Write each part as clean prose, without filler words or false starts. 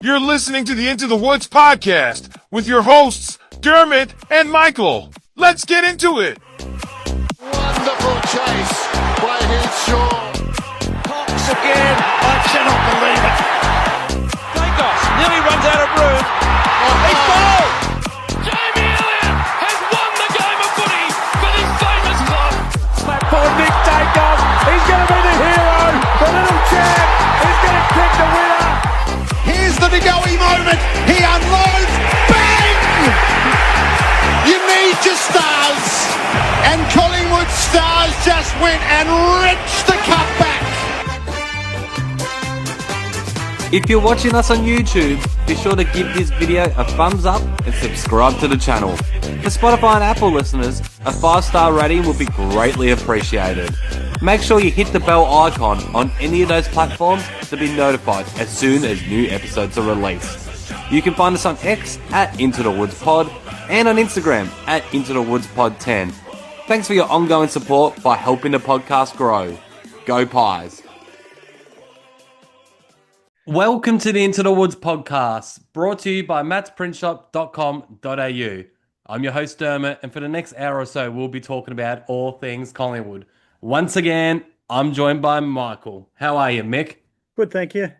You're listening to the Into the Woods podcast with your hosts, Dermot and Michael. Let's get into it. Wonderful chase by Hinshaw. Cox again. I cannot believe it. Kangas nearly runs out of room. He's fouled. Jamie Elliott has won the game of footy for this famous club. Slap for Nick Kangas. He's going to be the hero. The little champ is going to kick the winner. Here's the Degoe moment. He unloads. Bang! You need your stars. And Collingwood Stars just went and wrenched the cup back. If you're watching us on YouTube, be sure to give this video a thumbs up and subscribe to the channel. For Spotify and Apple listeners, a 5-star rating will be greatly appreciated. Make sure you hit the bell icon on any of those platforms to be notified as soon as new episodes are released. You can find us on X at Into the Woods Pod and on Instagram at Into the Woods Pod 10. Thanks for your ongoing support by helping the podcast grow. Go Pies! Welcome to the Into the Woods podcast, brought to you by mattsprintshop.com.au. I'm your host Dermot, and for the next hour or so, we'll be talking about all things Collingwood. Once again, I'm joined by Michael. How are you, Mick? Good, thank you.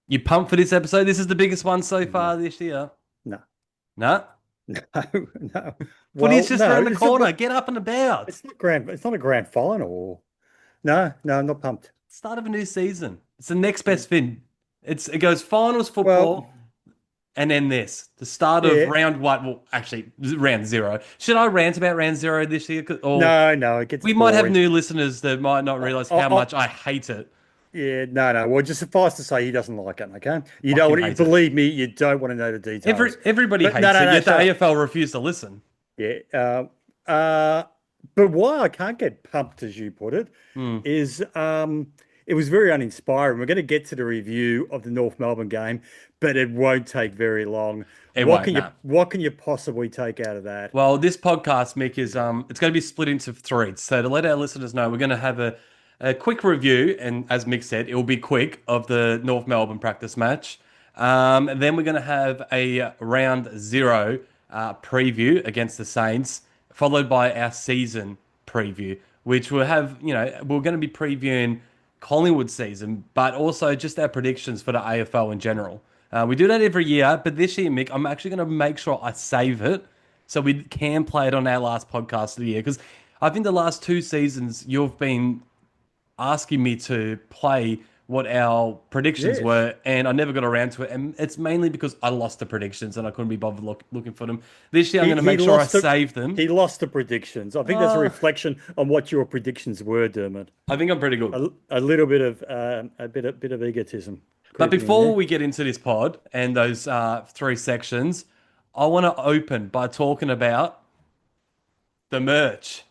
You pumped for this episode? This is the biggest one so far this year. No. No? No. Footy's just around the it's corner. not- Get up and about. It's not a grand final. No, I'm not pumped. Start of a new season. It's the next best thing. It goes finals football, and then this. The start of round one. Well, actually, round zero. Should I rant about round zero this year? No, it gets We boring. might have new listeners that might not realise how much I hate it. Yeah, no. Well, just suffice to say, he doesn't like it. Okay, you don't want to hate it. believe me. You don't want to know the details. Everybody hates it. no, Yet the so- AFL refused to listen. Yeah. But why I can't get pumped, as you put it, is it was very uninspiring. We're going to get to the review of the North Melbourne game, but it won't take very long. What can you possibly take out of that? Well, this podcast, Mick, is it's going to be split into three. So to let our listeners know, we're going to have a quick review, and as Mick said, it will be quick, of the North Melbourne practice match. And then we're going to have a round zero preview against the Saints, followed by our season preview, which we'll have, we're going to be previewing Collingwood season, but also just our predictions for the AFL in general. We do that every year, but this year, Mick, I'm actually going to make sure I save it so we can play it on our last podcast of the year, because I think the last 2 seasons you've been asking me to play what our predictions were, and I never got around to it. And it's mainly because I lost the predictions and I couldn't be bothered looking for them. This year, I'm going to make sure I save them. He lost the predictions. I think that's a reflection on what your predictions were, Dermot. I think I'm pretty good. A little bit of a bit of egotism. But before we get into this pod and those 3 sections, I want to open by talking about the merch.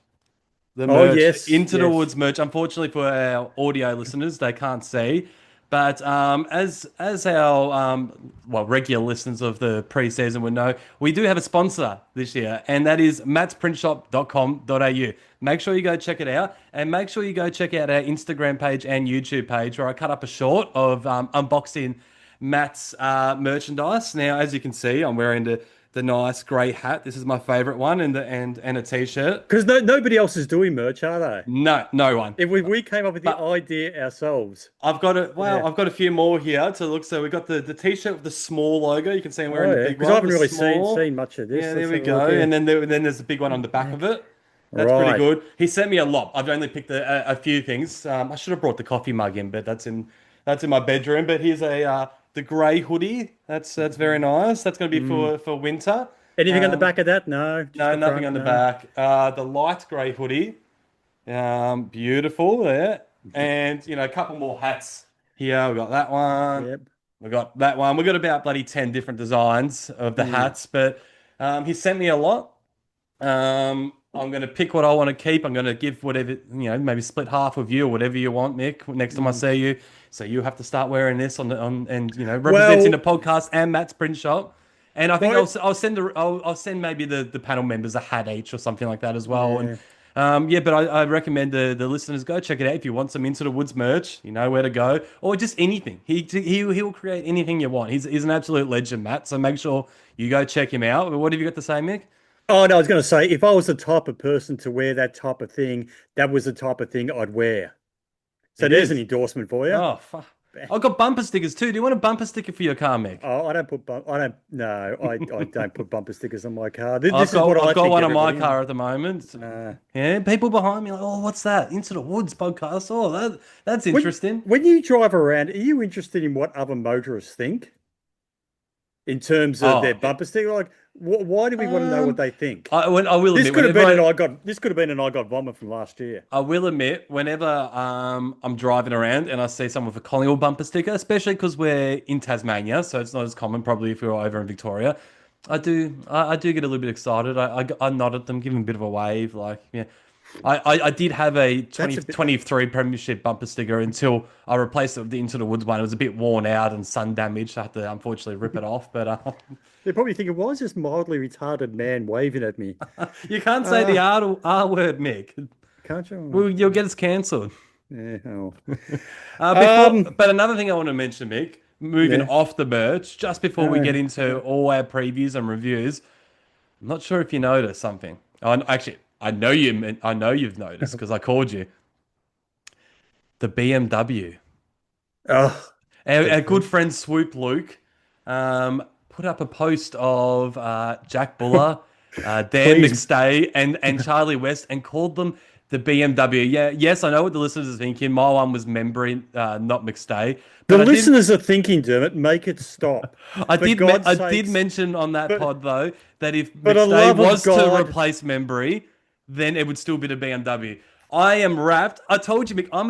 The merch, Into the Woods merch. Unfortunately for our audio listeners, they can't see. But as our regular listeners of the pre-season would know, we do have a sponsor this year, and that is mattsprintshop.com.au. Make sure you go check it out, and make sure you go check out our Instagram page and YouTube page, where I cut up a short of unboxing Matt's merchandise. Now, as you can see, I'm wearing the nice grey hat. This is my favourite one, and a t-shirt. Because nobody else is doing merch, are they? No one. If we came up with the idea ourselves. I've got a few more here to look. So we got the t-shirt with the small logo. You can see I'm wearing the big one. Because I haven't really seen much of this. Yeah, there we go. And then there's a big one on the back of it. That's pretty good. He sent me a lot. I've only picked a few things. I should have brought the coffee mug in, but that's in my bedroom. But here's the grey hoodie. That's very nice. That's going to be for winter. Anything on the back of that? No. No, nothing on the back. The light grey hoodie. Beautiful there. And, a couple more hats here. We've got that one. Yep. We got that one. We've got about bloody 10 different designs of the hats. But he sent me a lot. I'm going to pick what I want to keep. I'm going to give whatever, maybe split half of you or whatever you want, Mick, next time I see you. So you have to start wearing this representing the podcast and Matt's Print Shop. And I think I'll send maybe the panel members a hat each or something like that as well. Yeah. And Yeah, but I recommend the listeners go check it out if you want some Into the Woods merch. You know where to go, or just anything. He'll create anything you want. He's an absolute legend, Matt. So make sure you go check him out. But what have you got to say, Mick? Oh no, I was going to say if I was the type of person to wear that type of thing, that was the type of thing I'd wear. So It there's an is. endorsement for you. Oh, fuck. I've got bumper stickers too. Do you want a bumper sticker for your car, Mick? Oh, I don't. No, I don't put bumper stickers on my car. This is what I've I got think one on my everybody. car at the moment. Yeah, people behind me like, oh, what's that? Into the Woods podcast. Oh, that's When interesting. when you drive around, are you interested in what other motorists think in terms of their Oh, bumper sticker? Like, why do we want to know what um, they think? I will This admit, could have been whenever an I got. This could have been an I got vomit from last year. I will admit, whenever I'm driving around and I see someone with a Collingwood bumper sticker, especially because we're in Tasmania, so it's not as common probably if we were over in Victoria, I do get a little bit excited. I nod at them, give them a bit of a wave, like yeah. I did have a That's twenty a bit. twenty three Premiership bumper sticker until I replaced it with the Into the Woods one. It was a bit worn out and sun damaged. I had to unfortunately rip it off, but They're probably thinking, why is this mildly retarded man waving at me? you can't say the Uh, R word, Mick. can't you? Well, you'll get us cancelled. Yeah. Oh. But another thing I want to mention, Mick, moving Yeah. off the merch, just before we get into all our previews and reviews, I'm not sure if you noticed something. Actually, I know you've noticed because I called you. The BMW. Oh, Our good friend Swoop Luke put up a post of Jack Buller, Dan please. McStay, and Charlie West and called them the BMW. Yeah, yes, I know what the listeners are thinking. My one was Membry, not McStay. The But listeners are thinking, Dermot, make it stop. For God's I did sakes. mention on that But pod though that if for the McStay love of was to God. replace Membry, then it would still be the BMW. I am wrapped. I told you, Mick, I'm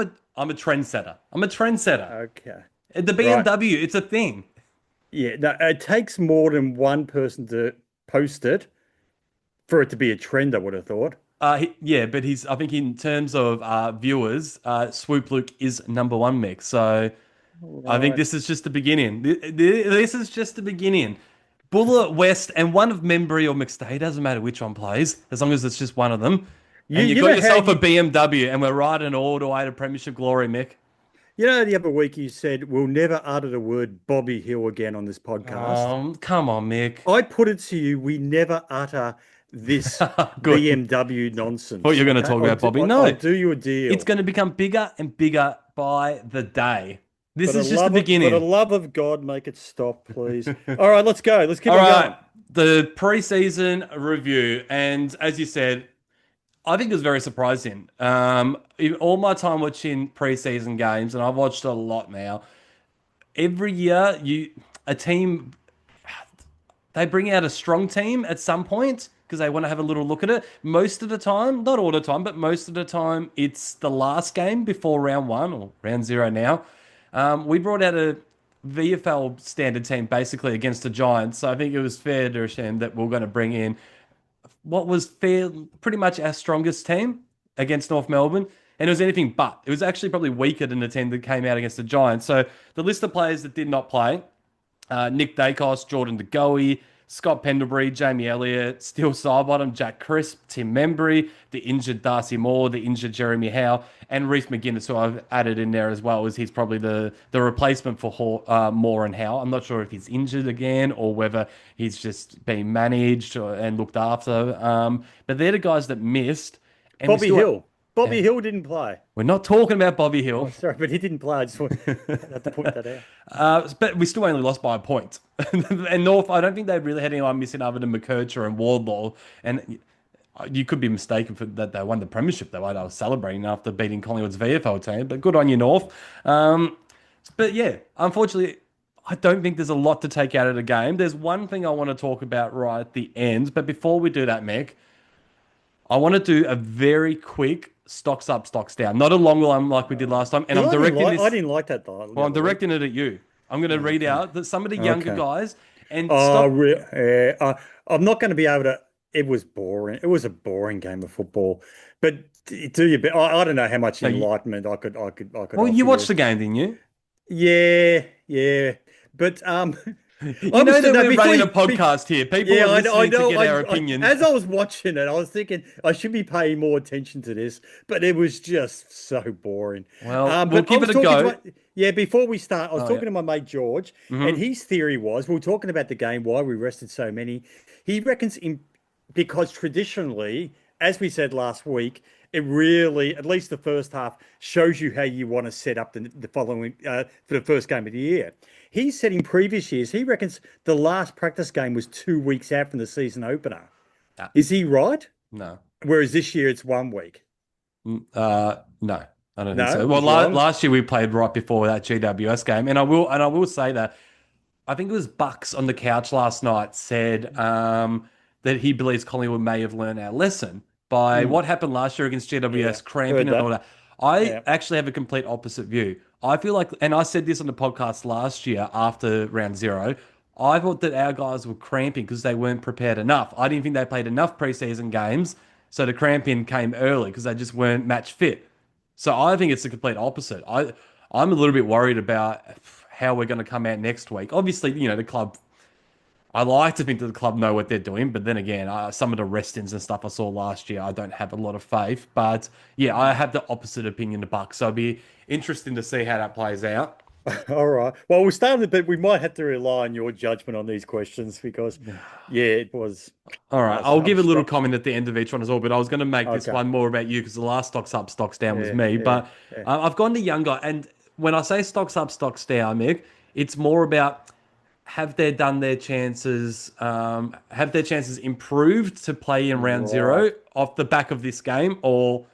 a trendsetter. I'm a trendsetter. Okay. The Right. BMW, it's a thing. Yeah. No, it takes more than one person to post it for it to be a trend, I would have thought. Yeah, but he's. I think in terms of viewers, Swoop Luke is number one, Mick. So I think Right. this is just the beginning. This is just the beginning. Buller, West, and one of Membry or McStay, doesn't matter which one plays, as long as it's just one of them. And you You got know how yourself a BMW, and we're riding all the way to Premiership glory, Mick. the other week you said we'll never utter the word Bobby Hill again on this podcast. Come on, Mick. I put it to you, we never utter this Good. BMW nonsense. What you're going to Okay? talk about, Bobby? No, I'll do you a deal. it's going to become bigger and bigger by the day. This For is the just the love of, for the beginning. love of God, make it stop, please. All right, let's go. Let's keep All on right, going. the preseason review, and as you said, I think it was very surprising. In all my time watching preseason games, and I've watched a lot now. Every year, a team they bring out a strong team at some point because they want to have a little look at it. Most of the time, not all the time, but most of the time, it's the last game before round one or round zero now. We brought out a VFL standard team basically against the Giants. So I think it was fair to assume that we're going to bring in what was pretty much our strongest team against North Melbourne. And it was anything but. It was actually probably weaker than the team that came out against the Giants. So the list of players that did not play Nick Dacos, Jordan De Goey, Scott Pendlebury, Jamie Elliott, Steele Sidebottom, Jack Crisp, Tim Membry, the injured Darcy Moore, the injured Jeremy Howe, and Reece McGuinness, who I've added in there as well, as he's probably the replacement for Moore and Howe. I'm not sure if he's injured again or whether he's just been managed and looked after. But they're the guys that missed. And Bobby Hill. Bobby Hill didn't play. We're not talking about Bobby Hill. Oh, sorry, but he didn't play. I just had to point that out. But we still only lost by a point. And North, I don't think they really had anyone missing other than McKercher and Wardlaw. And you could be mistaken for that they won the premiership the way they were celebrating after beating Collingwood's VFL team. But good on you, North. But yeah, unfortunately, I don't think there's a lot to take out of the game. There's one thing I want to talk about right at the end. But before we do that, Mick, I want to do a very quick stocks up, stocks down. Not a long one like we did last time. And I'm directing this. I didn't like that though. Well, I'm directing it at you. I'm going to read out that some of the younger Okay. guys and Oh, stop. I'm not going to be able to. It was boring. It was a boring game of football. But do you? I don't know how much enlightenment I could. Well, you watched the game, didn't you? Yeah, yeah. But You know that no, we're before running you, a podcast here. People yeah, are I listening to know. get our opinions. As I was watching it, I was thinking I should be paying more attention to this, but it was just so boring. Well, we'll But I give it was a talking to go. my, yeah, before we start, I was Oh yeah. talking to my mate George, and Hmm. his theory was we were talking about the game, why we rested so many. He reckons because traditionally, as we said last week, it really, at least the first half, shows you how you want to set up the following for the first game of the year. He said in previous years, he reckons the last practice game was 2 weeks out from the season opener. Ah, Is he right? no. Whereas this year it's 1 week. No, I don't think so. No, Well, he's wrong. last year we played right before that GWS game, and I will say that I think it was Bucks on the couch last night said that he believes Collingwood may have learned our lesson by Mm, what happened last year against yeah, GWS, cramping heard and all that. that. I Yeah. actually have a complete opposite view. I feel like, and I said this on the podcast last year after round zero, I thought that our guys were cramping because they weren't prepared enough. I didn't think they played enough preseason games, so the cramping came early because they just weren't match fit. So I think it's the complete opposite. I'm a little bit worried about how we're going to come out next week. Obviously, the club. I like to think that the club know what they're doing, but then again, some of the rest-ins and stuff I saw last year, I don't have a lot of faith. But yeah, I have the opposite opinion to Bucks. So it'll be interesting to see how that plays out. All right. Well, we started, but we might have to rely on your judgment on these questions because, yeah, it was. All right, I'll I'm give a little struck. comment at the end of each one as well, but I was going to make this Okay. one more about you because the last stocks up, stocks down was Yeah, me. yeah, But yeah. I've gone to younger, and when I say stocks up, stocks down, Mick, it's more about have their chances improved to play in round Right. zero off the back of this game, or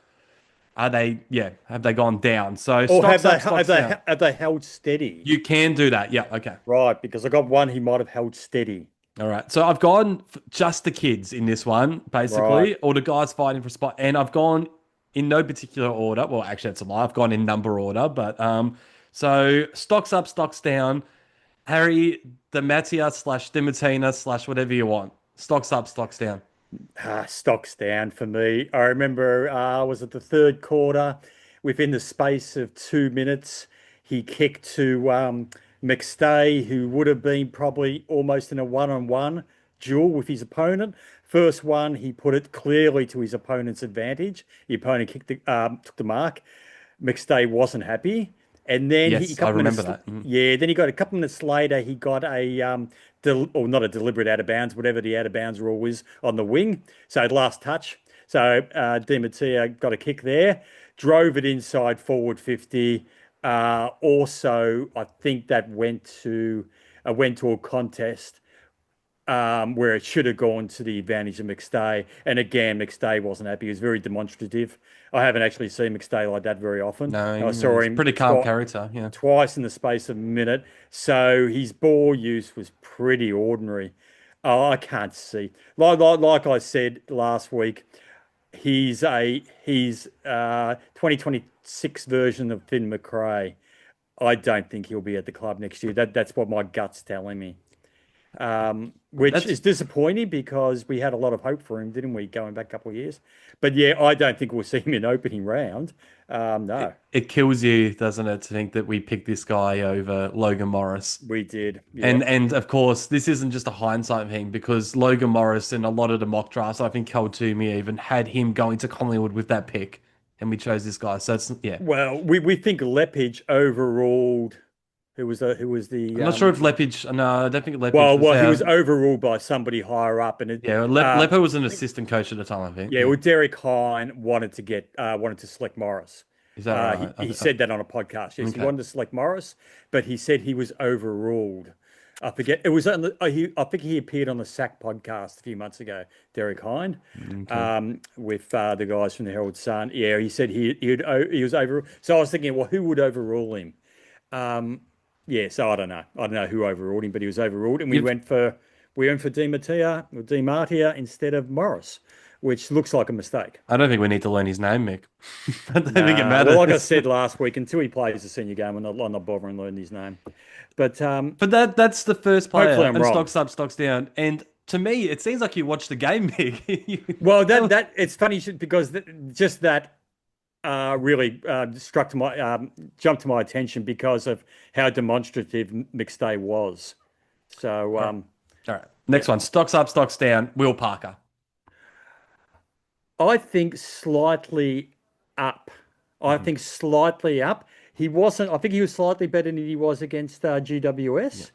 have they gone down? So Or stocks up, stocks down. have they held steady? You can do that. Yeah, okay. Right, because I got one he might have held steady. All right. So I've gone just the kids in this one, Right. basically, or the guys fighting for a spot. And I've gone in no particular order. Well, actually, that's a lie. I've gone in number order. But so stocks up, stocks down. Harry, the Matia slash Dimatina slash whatever you want. Stocks up, stocks down. Stocks down for me. I remember, was it the third quarter? Within the space of 2 minutes, he kicked to McStay, who would have been probably almost in a one-on-one duel with his opponent. First one, he put it clearly to his opponent's advantage. The opponent took the mark. McStay wasn't happy. And then he a Yes, I couple remember minutes, that. Mhm. yeah. Then he got a couple minutes later. He got a or not a deliberate out of bounds, whatever the out of bounds rule is on the wing. So last touch. So Di Mattia got a kick there, drove it inside forward 50. Also, I think that went to a contest where it should have gone to the advantage of McStay. And again, McStay wasn't happy. He was very demonstrative. I haven't actually seen McStay like that very often. No, I saw he's a him pretty calm character. Yeah. twice in the space of a minute. So his ball use was pretty ordinary. Oh, I can't see. Like I said last week, he's 2026 version of Finn McRae. I don't think he'll be at the club next year. That's what my gut's telling me. Which That's is disappointing because we had a lot of hope for him, didn't we, going back a couple of years? But yeah, I don't think we'll see him in opening round. No, it kills you, doesn't it, to think that we picked this guy over Logan Morris. we did. And Yep. and of course, this isn't just a hindsight thing because Logan Morris and a lot of the mock drafts, I think Cal Toomey even had him going to Collingwood with that pick, and we chose this guy. So it's yeah. Well, we think Lepage overruled. Who was I'm the not sure if Lepage. No, I don't think Lepage well, was he our. was overruled by somebody higher up, and it Yeah, Lepo was an assistant coach at the time, I think. yeah, well, Derek Hine wanted to select Morris. Is that right? He said that on a podcast. Yes, he Okay. wanted to select Morris, but he said he was overruled. I forget. It was on I think he appeared on the Sack podcast a few months ago. Derek Hind, with the guys from the Herald Sun. Yeah, he said he was over. So I was thinking, well, who would overrule him? Yeah, so I don't know. I don't know who overruled him, but he was overruled, and we went for Di Martia instead of Morris, which looks like a mistake. I don't think we need to learn his name, Mick. I don't think it Nah, matters. well, like I said last week, until he plays the senior game, I'm not bothering learning his name. But But that's the first player, Hopefully I'm and wrong. stocks up, stocks down. And to me, it seems like you watched the game, Mick. well, that it's funny because just that really jumped to my attention because of how demonstrative McStay was. So All right. Next one. Stocks up, stocks down. Will Parker. I think slightly up. I Mhm. think slightly up. He wasn't. I think he was slightly better than he was against Yeah. GWS.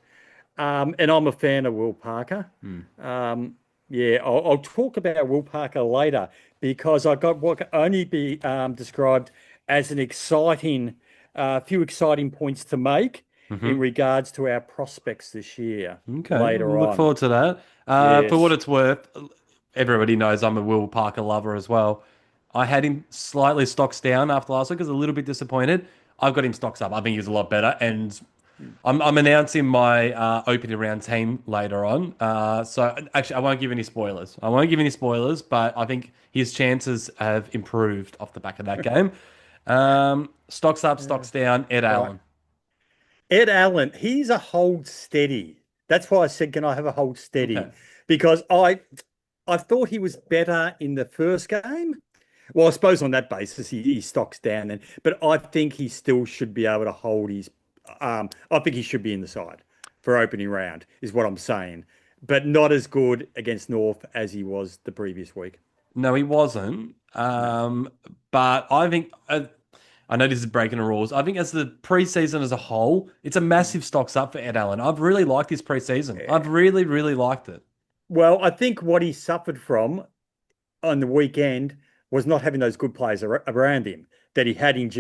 And I'm a fan of Will Parker. Mm. Yeah, I'll talk about Will Parker later because I got what can only be described as an exciting, few exciting points to make in Hmm. regards to our prospects this year Okay. later Look on. forward to that. For what Yes. it's worth, everybody knows I'm a Will Parker lover as well. I had him slightly stocks down after last week. I was a little bit disappointed. I've got him stocks up. I think he's a lot better. And I'm announcing my opening round team later on. So actually, I won't give any spoilers. I won't give any spoilers, but I think his chances have improved off the back of that game. Stocks up, Yeah. stocks down. Ed Right. Allen. Ed Allen, he's a hold steady. That's why I said, can I have a hold Okay. steady? Because I thought he was better in the first game. Well, I suppose on that basis he stocks down then, but I think he still should be able to hold his. I think he should be in the side for opening round, is what I'm saying, but not as good against North as he was the previous week. No, he wasn't. No. But I think I know this is breaking the rules. I think as the preseason as a whole, it's a massive stocks up for Ed Allen. I've really liked his preseason. I've Yeah. really, really liked it. Well, I think what he suffered from on the weekend was not having those good players around him that he had in the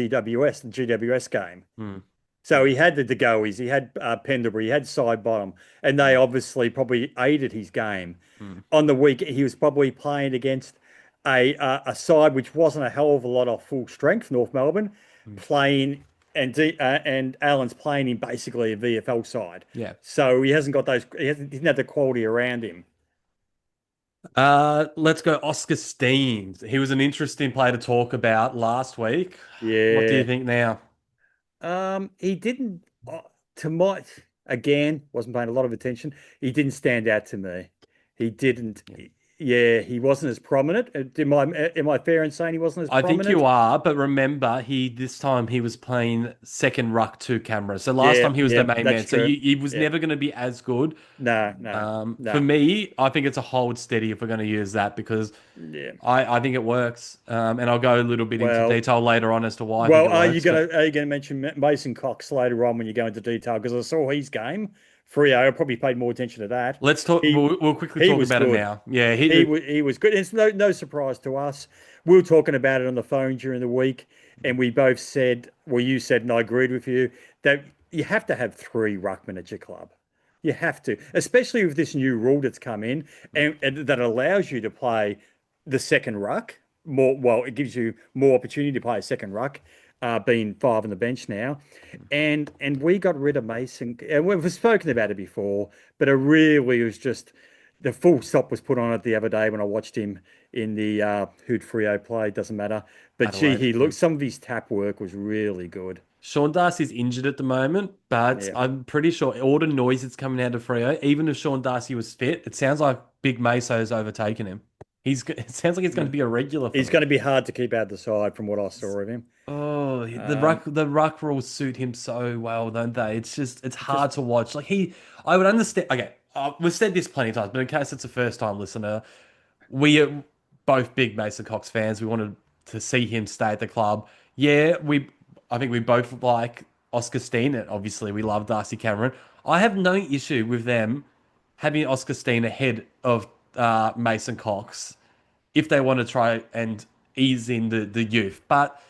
GWS game. Hmm. So he had the DeGoey's, he had Pendlebury, he had side bottom, and they Hmm. obviously probably aided his game. Hmm. On the week, he was probably playing against a side which wasn't a hell of a lot of full strength, North Melbourne, Hmm. playing and Allen's playing in basically a VFL side. Yeah. So he hasn't got those. He didn't have the quality around him. Let's go Oscar Steen. He was an interesting player to talk about last week. What do you Yeah. think now? He didn't. To my again, wasn't paying a lot of attention. He didn't stand out to me. He didn't. Yeah, he wasn't as prominent. Am I fair in saying he wasn't as I think prominent? you are, but remember, this time he was playing second ruck to camera. So last Yeah, time he was the yeah, main that's man. So true. he was Yeah, never going to be as good. no, no, For no. me, I think it's a hold steady if we're going to use that because Yeah. I think it works. And I'll go a little bit into Well, detail later on as to why I think well, it works. But are you gonna mention Mason Cox later on when you go into detail? Because I saw his game. Freo, I probably paid more attention to that. let's talk. He We'll quickly he talk was about it good. now. Yeah, He was good. It's no surprise to us. We were talking about it on the phone during the week, and we both said, well, you said, and I agreed with you, that you have to have three ruckmen at your club. You have to, especially with this new rule that's come in and that allows you to play the second ruck more. Well, it gives you more opportunity to play a second ruck, being five on the bench now, and we got rid of Mason. And we've spoken about it before, but it really was just the full stop was put on it the other day when I watched him in the who'd Frio play. Doesn't matter, but gee, Adelaide. he looked. Some of his tap work was really good. Sean Darcy's injured at the moment, but Yeah, I'm pretty sure all the noise that's coming out of Freo, even if Sean Darcy was fit, it sounds like Big Meso's overtaken him. It sounds like he's going to be a regular for he's them. going to be hard to keep out the side from what I saw of him. Oh, Um, the ruck rules suit him so well, don't they? It's just hard to watch. I would understand. Okay, we've said this plenty of times, but in case it's a first time listener, we are both big Mason Cox fans. We wanted to see him stay at the club. Yeah, I think we both like Oscar Steen, and obviously we love Darcy Cameron. I have no issue with them having Oscar Steen ahead of Mason Cox if they want to try and ease in the youth. But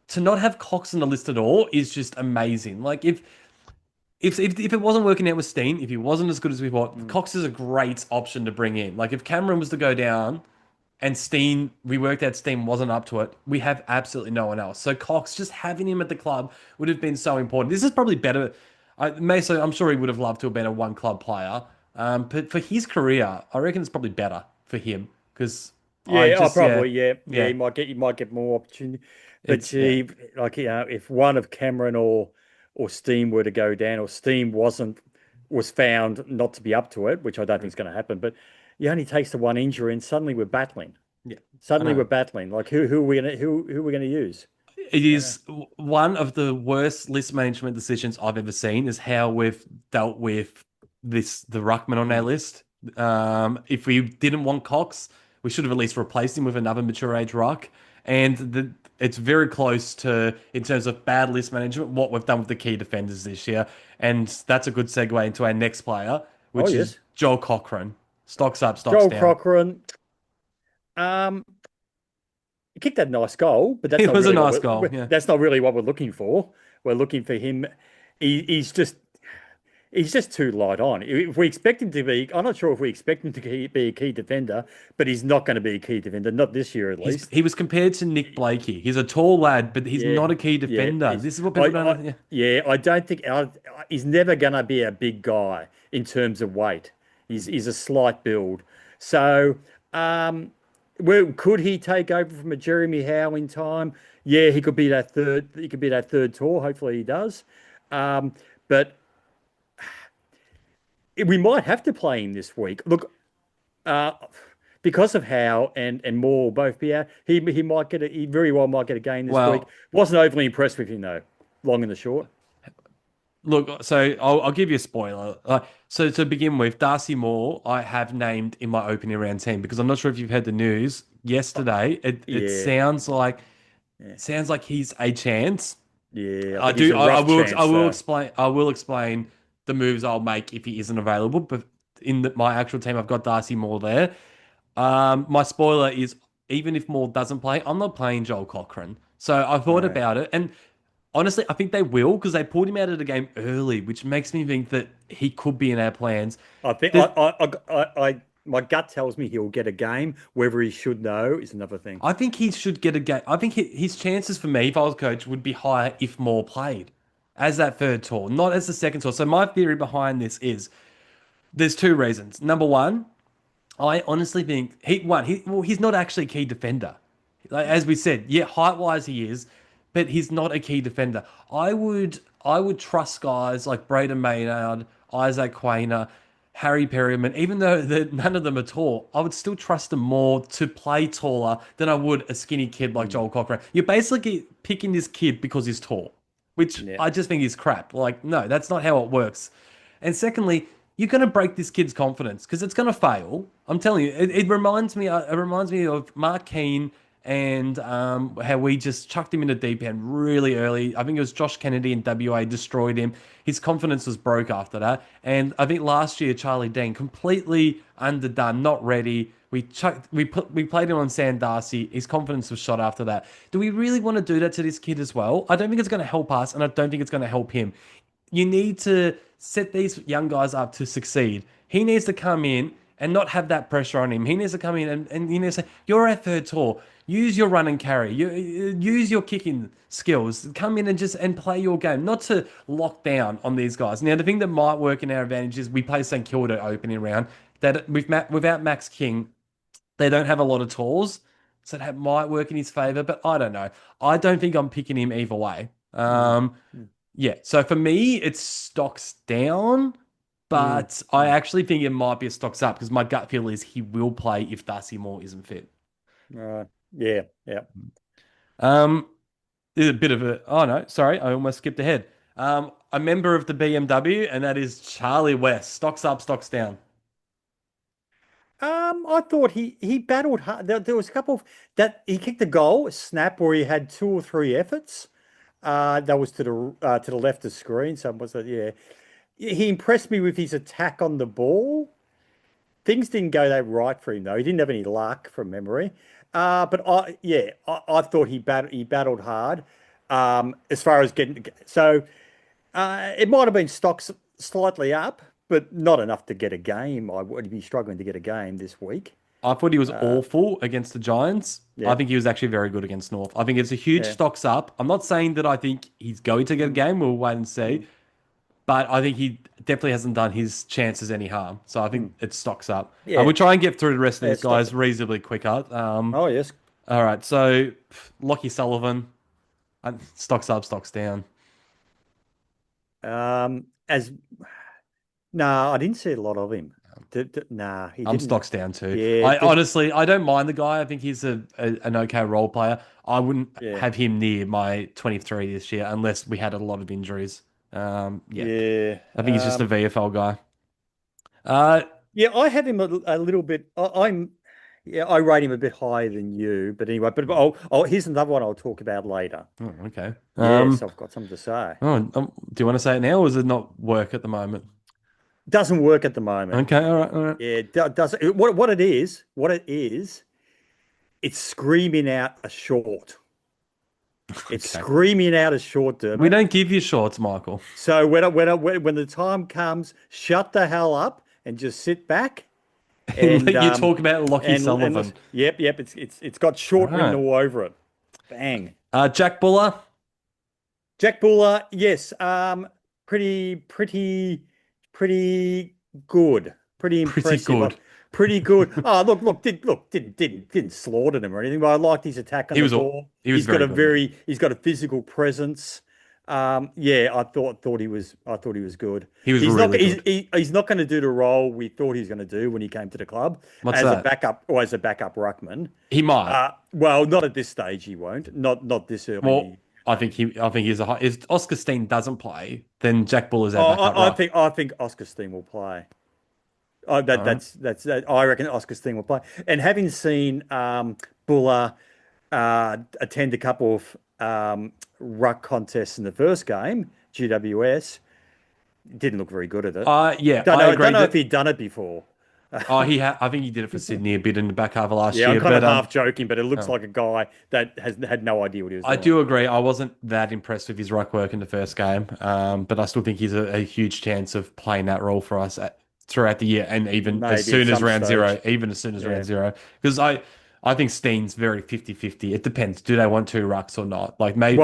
to not have Cox on the list at all is just amazing. Like if it wasn't working out with Steen, if he wasn't as good as we thought, mm, Cox is a great option to bring in. Like if Cameron was to go down and Steen, we worked out Steen wasn't up to it, we have absolutely no one else. So Cox, just having him at the club would have been so important. This is probably better. Meso, I'm sure he would have loved to have been a one club player. But for his career, I reckon it's probably better for him because yeah, yeah, probably, yeah, yeah. yeah, You might get more opportunity, but yeah. gee, like if one of Cameron or Steam were to go down, or Steam was found not to be up to it, which I don't think is going to happen, but it only takes the one injury, and suddenly we're battling. Yeah, I Suddenly we're know. battling. Like who are we gonna who are we gonna use? It is one of the worst list management decisions I've ever seen is how we've dealt with the ruckman on our list. If we didn't want Cox, we should have at least replaced him with another mature age ruck. And it's very close to, in terms of bad list management, what we've done with the key defenders this year. And that's a good segue into our next player, Oh, which is yes. Joel Cochran. Stocks up, stocks Joel down. Cochran. Um, he kicked that nice goal, but that's It not was a really nice goal. Yeah. that's not really what we're looking for. We're looking for him. He's just too light on. If we expect him to be, I'm not sure if we expect him to be a key defender, but he's not going to be a key defender, not this year at least. He was compared to Nick Blakey. He's a tall lad, but he's Yeah, not a key yeah, defender. This is what people don't. Yeah. yeah. I don't think he's never going to be a big guy in terms of weight. He's a slight build. So, could he take over from a Jeremy Howe in time? Yeah, he could be that third. He could be that third tour. Hopefully, he does. But we might have to play him this week. Look, uh, because of Howe and Moore both be out, he might get he very well might get a game this week. Well, Wasn't overly impressed with him though, long and the short. look, so I'll give you a spoiler. So to begin with, Darcy Moore, I have named in my opening round team because I'm not sure if you've heard the news yesterday. It Yeah, sounds like he's a chance. yeah. I I think he's do. a rough I chance will though. explain. I will explain the moves I'll make if he isn't available. But in my actual team, I've got Darcy Moore there. My spoiler is even if Moore doesn't play, I'm not playing Joel Cochran. So I thought No. about it, and honestly, I think they will because they pulled him out of the game early, which makes me think that he could be in our plans. I think The, my gut tells me he'll get a game. Whether he should know is another thing. I think he should get a game. I think his chances for me, if I was coach, would be higher if Moore played as that third tour, not as the second tour. So my theory behind this is there's two reasons. Number one, I honestly think he's not actually a key defender. Like, as we said, yeah, height wise he is, but he's not a key defender. I would trust guys like Braden Maynard, Isaac Quainer, Harry Perryman, even though none of them are tall, I would still trust them more to play taller than I would a skinny kid like Joel Cochran. You're basically picking this kid because he's tall, which Yeah. I just think is crap. Like, no, that's not how it works. And secondly, you're going to break this kid's confidence because it's going to fail. I'm telling you, it reminds me. It reminds me of Mark Keane and how we just chucked him in the deep end really early. I think it was Josh Kennedy in WA destroyed him. His confidence was broke after that. And I think last year Charlie Dean completely underdone, not ready. We played him on Sam Darcy. His confidence was shot after that. Do we really want to do that to this kid as well? I don't think it's going to help us, and I don't think it's going to help him. You need to set these young guys up to succeed. He needs to come in and not have that pressure on him. He needs to come in and you need to say, you're our third tour. Use your run and carry. Use your kicking skills. Come in and play your game, not to lock down on these guys. Now, the thing that might work in our advantage is we play St Kilda opening round. That without Max King, they don't have a lot of tours, so that might work in his favour. But I don't know. I don't think I'm picking him either way. Mm, Yeah, so for me, it's stocks down, mm, but I actually think it might be a stocks up because my gut feel is he will play if Darcy Moore isn't fit. yeah, yeah. Um, there's a bit of a, oh no, sorry, I almost skipped ahead. A member of the BMW, and that is Charlie West. Stocks up, stocks down. I thought he battled hard. There was a couple of that he kicked a goal, a snap where he had two or three efforts. That was to the left of the screen. So was that yeah. He impressed me with his attack on the ball. Things didn't go that right for him though. He didn't have any luck from memory. But I thought he battled hard. As far as getting so it might have been stocks slightly up, but not enough to get a game. I would be struggling to get a game this week. I thought he was awful against the Giants. I Yeah, think he was actually very good against North. I think it's a huge yeah. stocks up. I'm not saying that I think he's going to get a game. We'll wait and see. But I think he definitely hasn't done his chances any harm. So I think it stocks up. Yeah, We'll try and get through the rest of yeah, these guys reasonably quicker. Oh yes. All right. So Lockie Sullivan, stocks up, stocks down. As no, I didn't see a lot of him. Nah, he I'm didn't. stocks down too. Yeah, I honestly, I don't mind the guy. I think he's an okay role player. I wouldn't yeah, have him near my 23 this year unless we had a lot of injuries. Yeah. yeah. I think he's just a VFL guy. Uh, Yeah, I have him a little bit. Yeah, I rate him a bit higher than you. But anyway, but here's another one I'll talk about later. oh, okay. Yes, I've got something to say. Do you want to say it now, or does it not work at the moment? Doesn't work at the moment. Okay, all right, all right. Yeah, doesn't. What it is, it's screaming out a short. It's Okay. screaming out a short, We Dermot. don't give you shorts, Michael. So when the time comes, shut the hell up and just sit back And and let you talk about Lockie and Sullivan. listen. Yep. It's got All short written right. all over it. Bang. Jack Buller, Jack Buller, yes. Pretty good. Pretty pretty impressive. good. Pretty good. Oh, didn't slaughter them or anything, but I liked his attack on He the was ball. he was very good. Yeah. He's got a physical presence. Yeah, I thought he was good. He was really good. He's not going to do the role we thought he was going to do when he came to the club What's as a that? backup or as a backup ruckman. He might. Well, not at this stage. He won't. Not this early. Well, I think he's a high. If Oscar Steen doesn't play, then Jack Buller's our Oh, backup ruck. I think Oscar Steen will play. Oh, All right. I reckon Oscar Steen will play. And having seen Buller attend a couple of ruck contests in the first game, GWS, didn't look very good at it. Yeah, I agree Don't know if that. he'd done it before. I think he did it for Sydney a bit in the back half of last Yeah, I'm year. kind of But half joking, but it looks oh. like a guy that has had no idea what he was I doing. do agree. I wasn't that impressed with his ruck work in the first game, but I still think he's a huge chance of playing that role for us throughout the year, and even as Maybe at soon as some round stage. zero, even as soon as Yeah. round zero, because I think Steen's very 50-50. It depends. Do they want two rucks or not? Like maybe,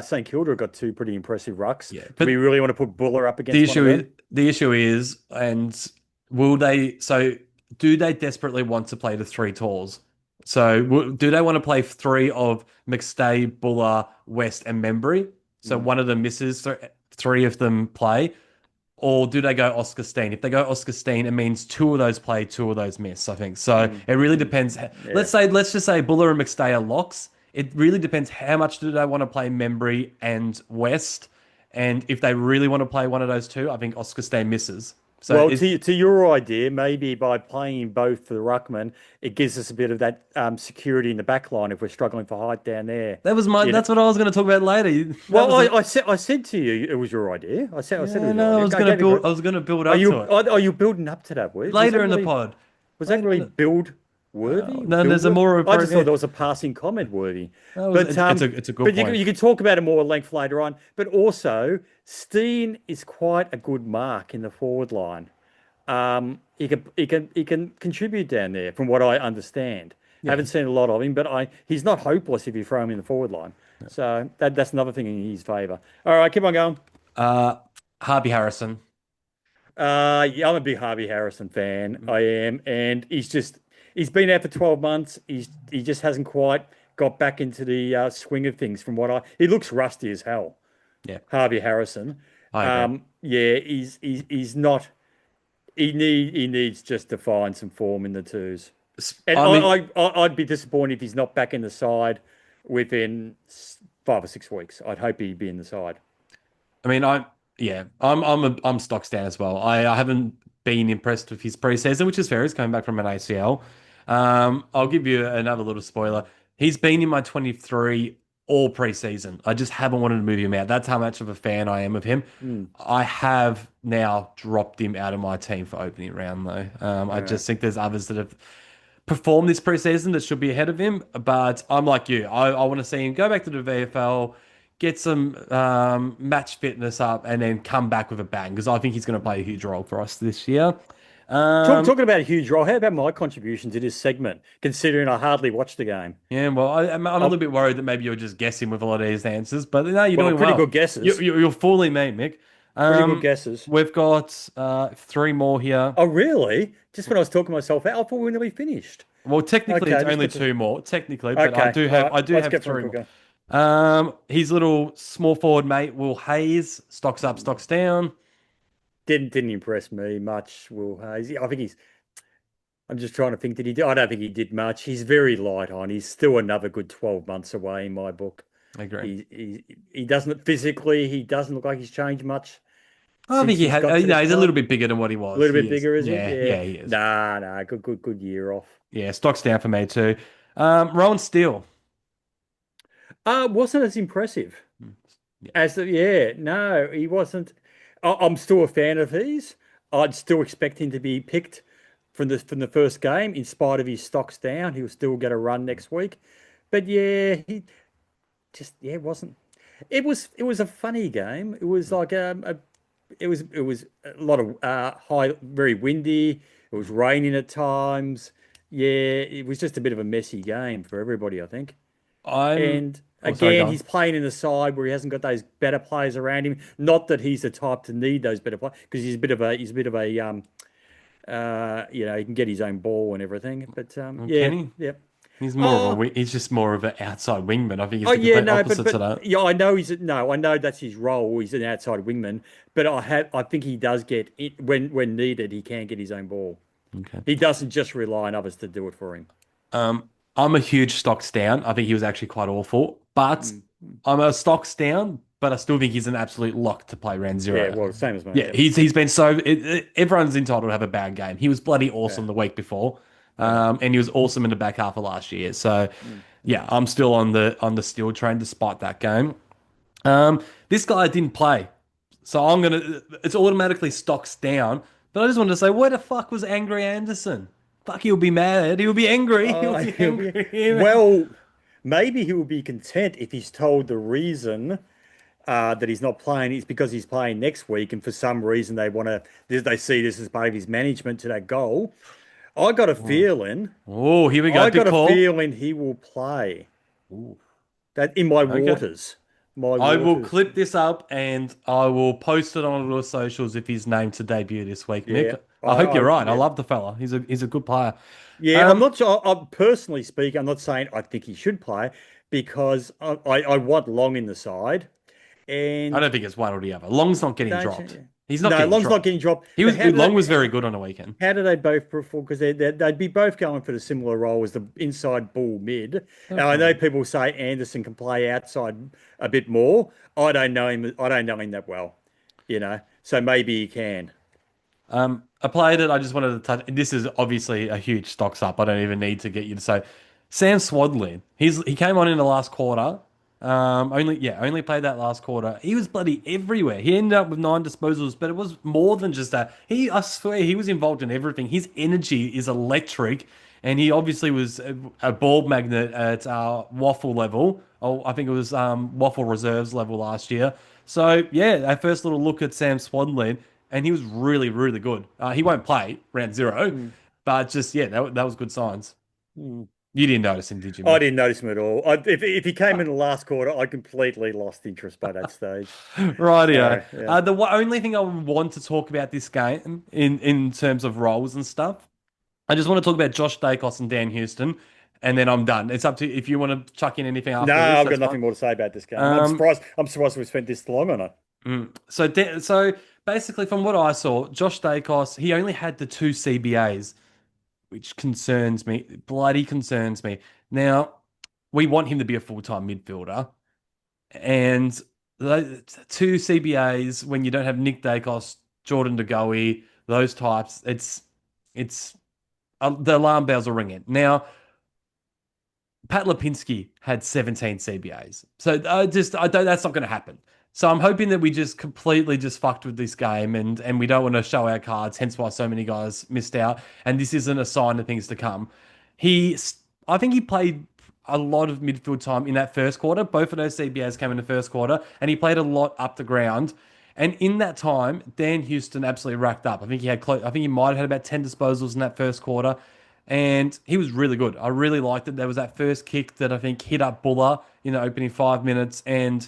St Kilda have got two pretty impressive rucks. yeah. Do But we really want to put Buller up the against one of issue is them? and will they? So do they desperately want to play the three talls? So do they want to play three of McStay, Buller, West, and Membry? So Mm. one of them misses, three of them play, or do they go Oscar Steen? If they go Oscar Steen, it means two of those play, two of those miss. I think so. Mm. It really depends. Yeah. Let's just say Buller and McStay are locks. It really depends how much do they want to play Membry and West, and if they really want to play one of those two, I think Oscar Steen misses. So Well, to your idea, maybe by playing both for the ruckman, it gives us a bit of that security in the back line if we're struggling for height down there. that was my. You know, That's what I was going to talk about later. That well, was a, I said to you it was your idea. I said it yeah, was your no, I idea. was Go, going to go for build. it. I was going to build up to it Are you building up to that? later in the pod. Was that Later in really the- build worthy? No, Build there's a worthy? more I just thought appropriate. there was a passing comment worthy. That was- But it's a good but point. you can talk about it more at length later on. But also, Steen is quite a good mark in the forward line. He can contribute down there, from what I understand. Haven't seen a lot of him, but he's not hopeless if you throw him in the forward line. So that's another thing in his favour. All right, keep on going. Uh, Harvey Harrison. Yeah, I'm a big Harvey Harrison fan. I am, and he's been out for 12 months. He just hasn't quite got back into the swing of things. He looks rusty as hell. Yeah, Harvey Harrison. I agree. Yeah, he's not. He needs just to find some form in the twos. And I mean, I'd be disappointed if he's not back in the side within 5 or 6 weeks. I'd hope he'd be in the side. I mean, I'm stocks down as well. I haven't been impressed with his preseason, which is fair. He's coming back from an ACL. I'll give you another little spoiler. He's been in my 23 all preseason. I just haven't wanted to move him out. That's how much of a fan I am of him. I have now dropped him out of my team for opening round, though. I just think there's others that have performed this preseason that should be ahead of him. But I'm like you. I want to see him go back to the VFL, get some match fitness up, and then come back with a bang, because I think he's going to play a huge role for us this year. Talking about a huge role, how about my contribution to this segment, considering I hardly watched the game? Yeah, well, I'm a little bit worried that maybe you're just guessing with a lot of these answers, but no, you're Well, doing pretty well. good guesses. You're fooling me, Mick. Pretty good guesses. We've got three more here. Oh, really? Just when I was talking myself out, I thought we were nearly finished. Well, technically, Okay, it's just only get to- two more, technically, but Okay, all right, I do let's have get for three a quick more. go. His little small forward mate, Will Hayes, stocks up, stocks down. Didn't impress me much, Will Hayes. I'm just trying to think, did he do? I don't think he did much. He's very light on. He's still another good 12 months away in my book. I agree. He doesn't physically, he doesn't look like he's changed much. I think since he he's had. got to the He's a little club? bit bigger than what he A was. little He bit is. bigger, is he? Yeah, Yeah. yeah, he is. Nah. Good year off. Yeah, stocks down for me too. Rowan Steele. Wasn't as impressive Yeah. as yeah. No, he wasn't. I'm still a fan of his. I'd still expect him to be picked from the first game, in spite of his stocks down. He'll still get a run next week. But yeah, he just wasn't. It was a funny game. It was like it was a lot of high, very windy. It was raining at times. Yeah, it was just a bit of a messy game for everybody, I think. I'm. And Oh, sorry, go again, on. he's playing in the side where he hasn't got those better players around him. Not that he's the type to need those better players, because he's a bit of a he can get his own ball and everything. But Well, yeah, Kenny. yeah. He's more of a Oh, wing. He's just more of an outside wingman. I think he's oh the yeah, complete no, but opposite to but that. yeah, I know I know that's his role. He's an outside wingman, but I think he does get it when needed. He can get his own ball. Okay. He doesn't just rely on others to do it for him. I'm a huge stocks down. I think he was actually quite awful, but Mm. I'm a stocks down. But I still think he's an absolute lock to play round Yeah, zero. well, same as me. Yeah, Yep. he's been so. Everyone's entitled to have a bad game. He was bloody Yeah, awesome the week before, yeah. and he was awesome in the back half of last year. So, Mm. yeah, I'm still on the steel train despite that game. This guy didn't play, so I'm gonna. It's automatically stocks down. But I just wanted to say, where the fuck was Angry Anderson? Fuck, he'll be mad. He'll be angry. He'll be He'll be angry. well. Maybe he will be content if he's told the reason that he's not playing is because he's playing next week, and for some reason they see this as part of his management to that goal. I got a feeling. Oh, here we go. I Big got a call. feeling he will play. Ooh. That in my Okay. waters. My I will waters. clip this up and I will post it on the socials if he's named to debut this week, Yeah. Mick. I hope you're right. I Yeah. love the fella. He's a good player. Yeah, I'm Um, not sure. I'm personally speaking, I'm not saying I think he should play because I want Long in the side. I And don't think it's one or the other. Long's not getting don't dropped. you? He's not No, getting Long's not dropped. getting dropped. He But was Long was very good on the weekend. how do they both perform? Because they'd be both going for the similar role as the inside bull mid. Now I know Okay. people say Anderson can play outside a bit more. I don't know him. I don't know him that well, So maybe he can. A player that I just wanted to touch. This is obviously a huge stocks up. I don't even need to get you to say Sam Swadlin. He came on in the last quarter. Only played that last quarter. He was bloody everywhere. He ended up with 9 disposals, but it was more than just that. I swear, he was involved in everything. His energy is electric, and he obviously was a ball magnet at waffle level. Oh, I think it was waffle reserves level last year. So yeah, our first little look at Sam Swadlin, and he was really, really good. He won't play round zero, Mm, but just yeah, that was good signs. mm. You didn't notice him, did you, I Mick? didn't notice him at all. If he came in the last quarter, I completely lost interest by that stage. Rightio. So yeah. Only thing I want to talk about this game in terms of roles and stuff, I just want to talk about Josh Dacos and Dan Houston, and then I'm done. It's up to if you want to chuck in anything No, after this. I've got That's fine. nothing more to say about this game. I'm Um, surprised. I'm surprised we spent this long on it. so basically, from what I saw, Josh Dacos he only had the two CBAs, which concerns me. Bloody concerns me. Now we want him to be a full-time midfielder. And the two CBAs when you don't have Nick Dacos, Jordan De Goey, those types, it's the alarm bells are ringing. Now, Pat Lipinski had 17 CBAs, so I don't. That's not going to happen. So I'm hoping that we just completely just fucked with this game, and we don't want to show our cards. Hence why so many guys missed out. And this isn't a sign of things to come. I think he played a lot of midfield time in that first quarter. Both of those CBAs came in the first quarter, and he played a lot up the ground. And in that time, Dan Houston absolutely racked up. I think he might have had about 10 disposals in that first quarter, and he was really good. I really liked it. There was that first kick that I think hit up Buller in the opening 5 minutes, and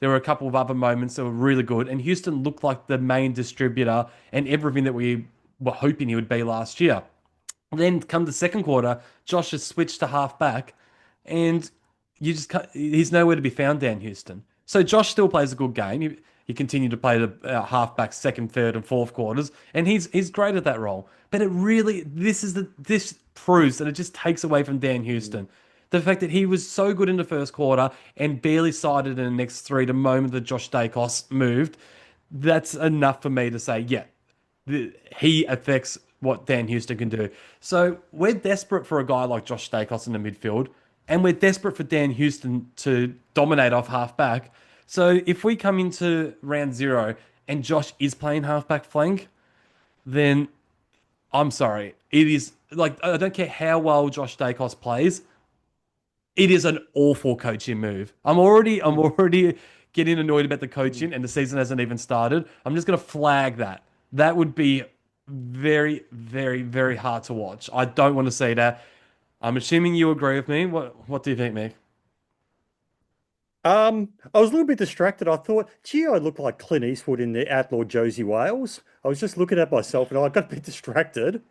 there were a couple of other moments that were really good. And Houston looked like the main distributor and everything that we were hoping he would be last year. Then come the second quarter, Josh has switched to half back, and you just can't, he's nowhere to be found down Houston. So Josh still plays a good game. He continued to play the half back second, third, and fourth quarters, and he's great at that role. But this proves that it just takes away from Dan Houston. The fact that he was so good in the first quarter and barely sided in the next three the moment that Josh Dacos moved. that's enough for me to say, yeah, he affects what Dan Houston can do. So we're desperate for a guy like Josh Stacos in the midfield, and we're desperate for Dan Houston to dominate off halfback. So if we come into round zero and Josh is playing halfback flank, then I'm sorry. It is like I don't care how well Josh Dacos plays. It is an awful coaching move. I'm already getting annoyed about the coaching, and the season hasn't even started. I'm just gonna flag that. That would be very, very, very hard to watch. I don't want to see that. I'm assuming you agree with me. What do you think, Mick? I was a little bit distracted. I thought, gee, I look like Clint Eastwood in the Outlaw Josie Wales. I was just looking at myself and I got a bit distracted.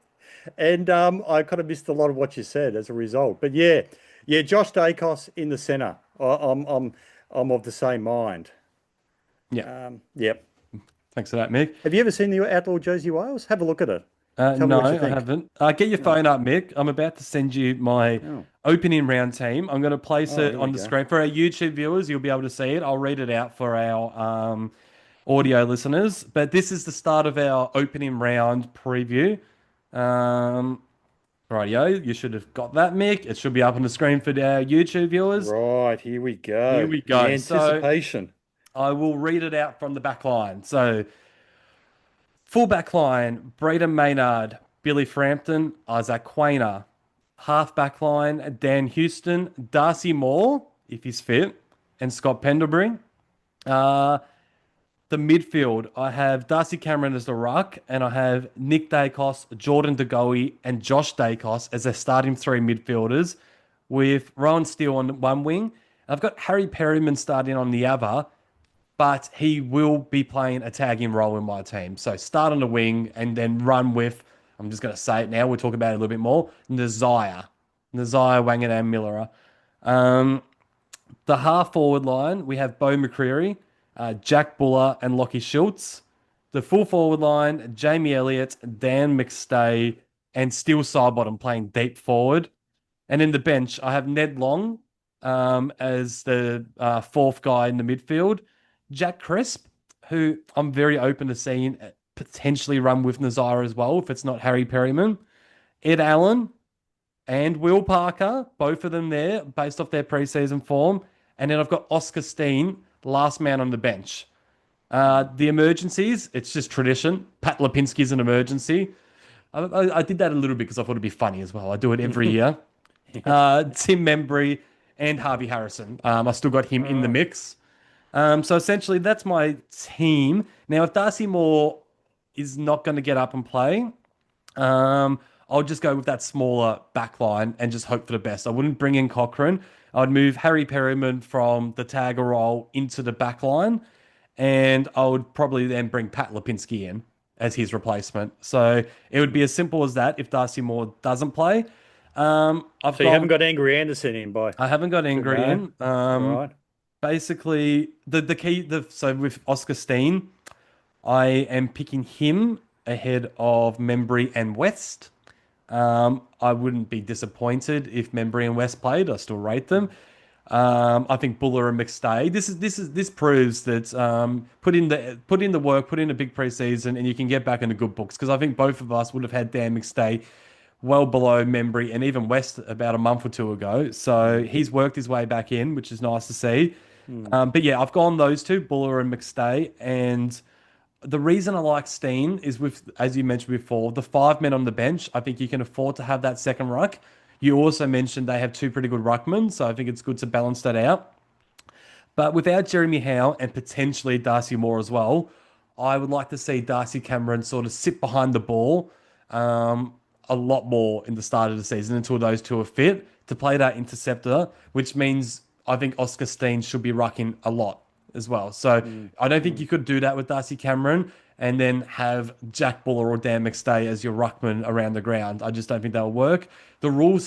And I kind of missed a lot of what you said as a result. But yeah, Josh Dacos in the centre. I'm of the same mind. Yeah. Yep. Thanks for that, Mick. Have you ever seen the Outlaw Josie Wales? Have a look at it. Tell me No, what you I think. haven't. Get your phone up, Mick. I'm about to send you my Oh, opening round team. I'm going to place it here we on the go. screen for our YouTube viewers. You'll be able to see it. I'll read it out for our audio listeners. But this is the start of our opening round preview. Rightio, you should have got that, Mick. It should be up on the screen for our YouTube viewers. Right, here we go. Here we The go. So anticipation. I will read it out from the back line. So full back line, Braden Maynard, Billy Frampton, Isaac Quainer. Half back line, Dan Houston, Darcy Moore, if he's fit, and Scott Pendlebury. The midfield, I have Darcy Cameron as the ruck, and I have Nick Dacos, Jordan De Goey, and Josh Dacos as their starting three midfielders, with Rowan Steele on one wing. I've got Harry Perryman starting on the other, but he will be playing a tagging role in my team. So start on the wing and then run with, I'm just going to say it now, we'll talk about it a little bit more, Nazaya Wangan Miller. The half forward line, we have Bo McCreary, Jack Buller, and Lockie Schultz. The full forward line, Jamie Elliott, Dan McStay, and Steele Sidebottom playing deep forward. And in the bench, I have Ned Long as the fourth guy in the midfield. Jack Crisp, who I'm very open to seeing potentially run with Nazara as well, if it's not Harry Perryman. Ed Allen and Will Parker, both of them there, based off their preseason form. And then I've got Oscar Steen, last man on the bench. The emergencies, it's just tradition. Pat Lipinski's an emergency. I did that a little bit because I thought it'd be funny as well. I do it every year. Tim Membry and Harvey Harrison. I still got him in the mix. So essentially, that's my team. Now, if Darcy Moore is not going to get up and play, I'll just go with that smaller back line and just hope for the best. I wouldn't bring in Cochrane. I'd move Harry Perryman from the tagger role into the back line, and I would probably then bring Pat Lipinski in as his replacement. So it would be as simple as that if Darcy Moore doesn't play. So you haven't got Angry Anderson in by. I haven't got Angry in. Right. Basically, the key, so with Oscar Steen, I am picking him ahead of Membry and West. I wouldn't be disappointed if Membry and West played. I still rate them. I think Buller and McStay. This proves that put in the work, put in a big preseason, and you can get back in the good books. Because I think both of us would have had Dan McStay well below Membry and even West about a month or two ago. So he's worked his way back in, which is nice to see. But yeah, I've gone those two, Buller and McStay, and the reason I like Steen is with, as you mentioned before, the 5 men on the bench. I think you can afford to have that second ruck. You also mentioned they have 2 pretty good ruckmen, so I think it's good to balance that out. But without Jeremy Howe and potentially Darcy Moore as well, I would like to see Darcy Cameron sort of sit behind the ball a lot more in the start of the season until those two are fit to play that interceptor, which means I think Oscar Steen should be rucking a lot as well. So I don't think you could do that with Darcy Cameron and then have Jack Buller or Dan McStay as your ruckman around the ground. I just don't think that'll work. The rules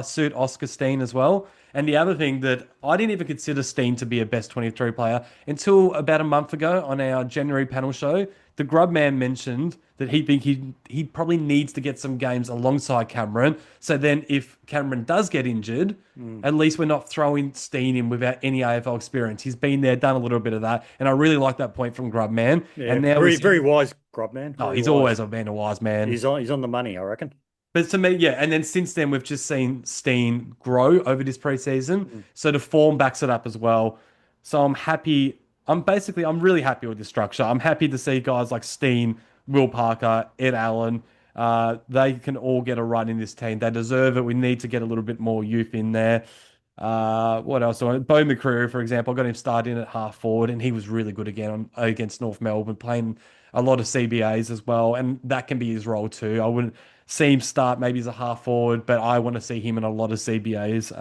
suit Oscar Steen as well. And the other thing that I didn't even consider Steen to be a best 23 player until about a month ago on our January panel show. The Grub Man mentioned that he probably needs to get some games alongside Cameron. So then if Cameron does get injured, at least we're not throwing Steen in without any AFL experience. He's been there, done a little bit of that. And I really like that point from Grub Man. Yeah, And now very very wise, Grub man. oh, Very he's wise. always been a wise man. He's on the money, I reckon. But to me, yeah, and then since then we've just seen Steen grow over this preseason. So the form backs it up as well. So I'm happy. I'm really happy with the structure. I'm happy to see guys like Steen, Will Parker, Ed Allen. They can all get a run in this team. They deserve it. We need to get a little bit more youth in there. What else? So Bo McCreary, for example, I got him started in at half forward, and he was really good again against North Melbourne, playing a lot of CBAs as well, and that can be his role too. I wouldn't see him start maybe as a half forward, but I want to see him in a lot of CBAs.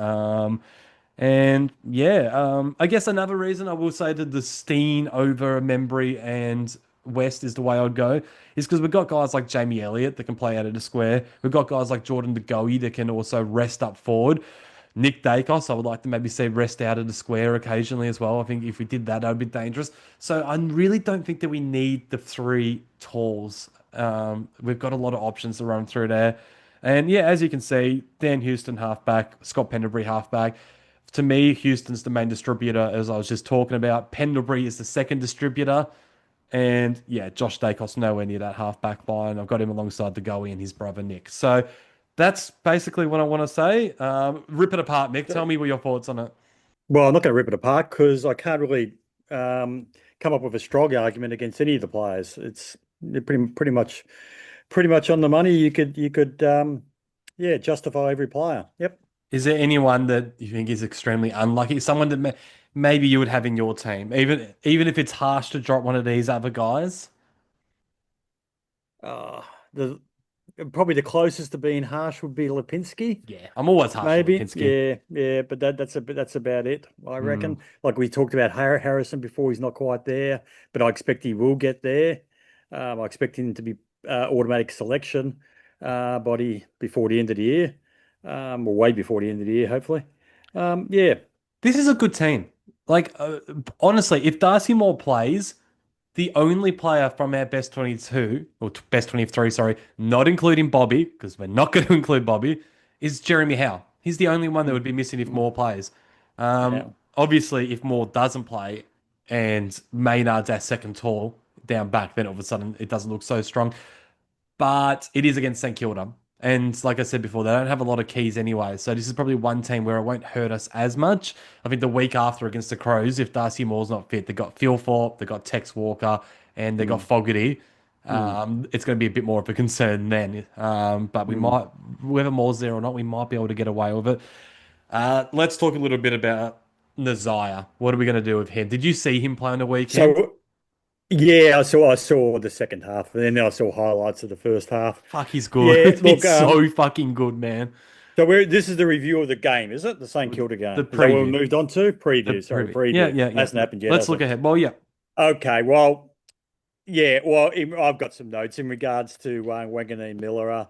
And yeah, I guess another reason I will say that the Steen over Membry and West is the way I'd go is because we've got guys like Jamie Elliott that can play out of the square. We've got guys like Jordan De Goey that can also rest up forward. Nick Dacos, I would like to maybe see rest out of the square occasionally as well. I think if we did that, that would be dangerous. So I really don't think that we need the three talls. We've got a lot of options to run through there. And yeah, as you can see, Dan Houston halfback, Scott Pendlebury halfback. To me, Houston's the main distributor, as I was just talking about. Pendlebury is the second distributor. And yeah, Josh Dacos nowhere near that halfback line. I've got him alongside the Goey and his brother Nick. So that's basically what I want to say. Rip it apart, Mick. Tell me what your thoughts on it. Well, I'm not going to rip it apart because I can't really come up with a strong argument against any of the players. They're pretty much on the money. You could yeah, justify every player. Yep. Is there anyone that you think is extremely unlucky? Someone that maybe you would have in your team, even if it's harsh to drop one of these other guys? The Probably the closest to being harsh would be Lipinski. Yeah, I'm always harsh on Maybe, Lipinski. yeah, but that's about it, I reckon. Like we talked about Harrison before, he's not quite there, but I expect he will get there. I expect him to be automatic selection before the end of the year, or way before the end of the year, hopefully. Yeah, This is a good team. Like, honestly, if Darcy Moore plays, the only player from our best 22, or best 23, sorry, not including Bobby, because we're not going to include Bobby, is Jeremy Howe. He's the only one that would be missing if Moore plays. Yeah. Obviously, if Moore doesn't play and Maynard's our second tall down back, then all of a sudden it doesn't look so strong. But it is against St Kilda. And like I said before, they don't have a lot of keys anyway. So this is probably one team where it won't hurt us as much. I think the week after against the Crows, if Darcy Moore's not fit, they've got Phil Thorpe, they've got Tex Walker, and they've got Fogarty. It's going to be a bit more of a concern then. But we might, whether Moore's there or not, we might be able to get away with it. Let's talk a little bit about Nazaya. What are we going to do with him? Did you see him play on the weekend? So yeah, I saw the second half, and then I saw highlights of the first half. Fuck, he's good. Yeah, look, He's so fucking good, man. So this is the review of the game, is it? The St Kilda game. The Is that what we preview. moved on to? Preview. Sorry, preview. Yeah. Hasn't happened yet. Let's has look it? ahead. Well, yeah. Okay, well, yeah, well, I've got some notes in regards to Wanganeen Miller.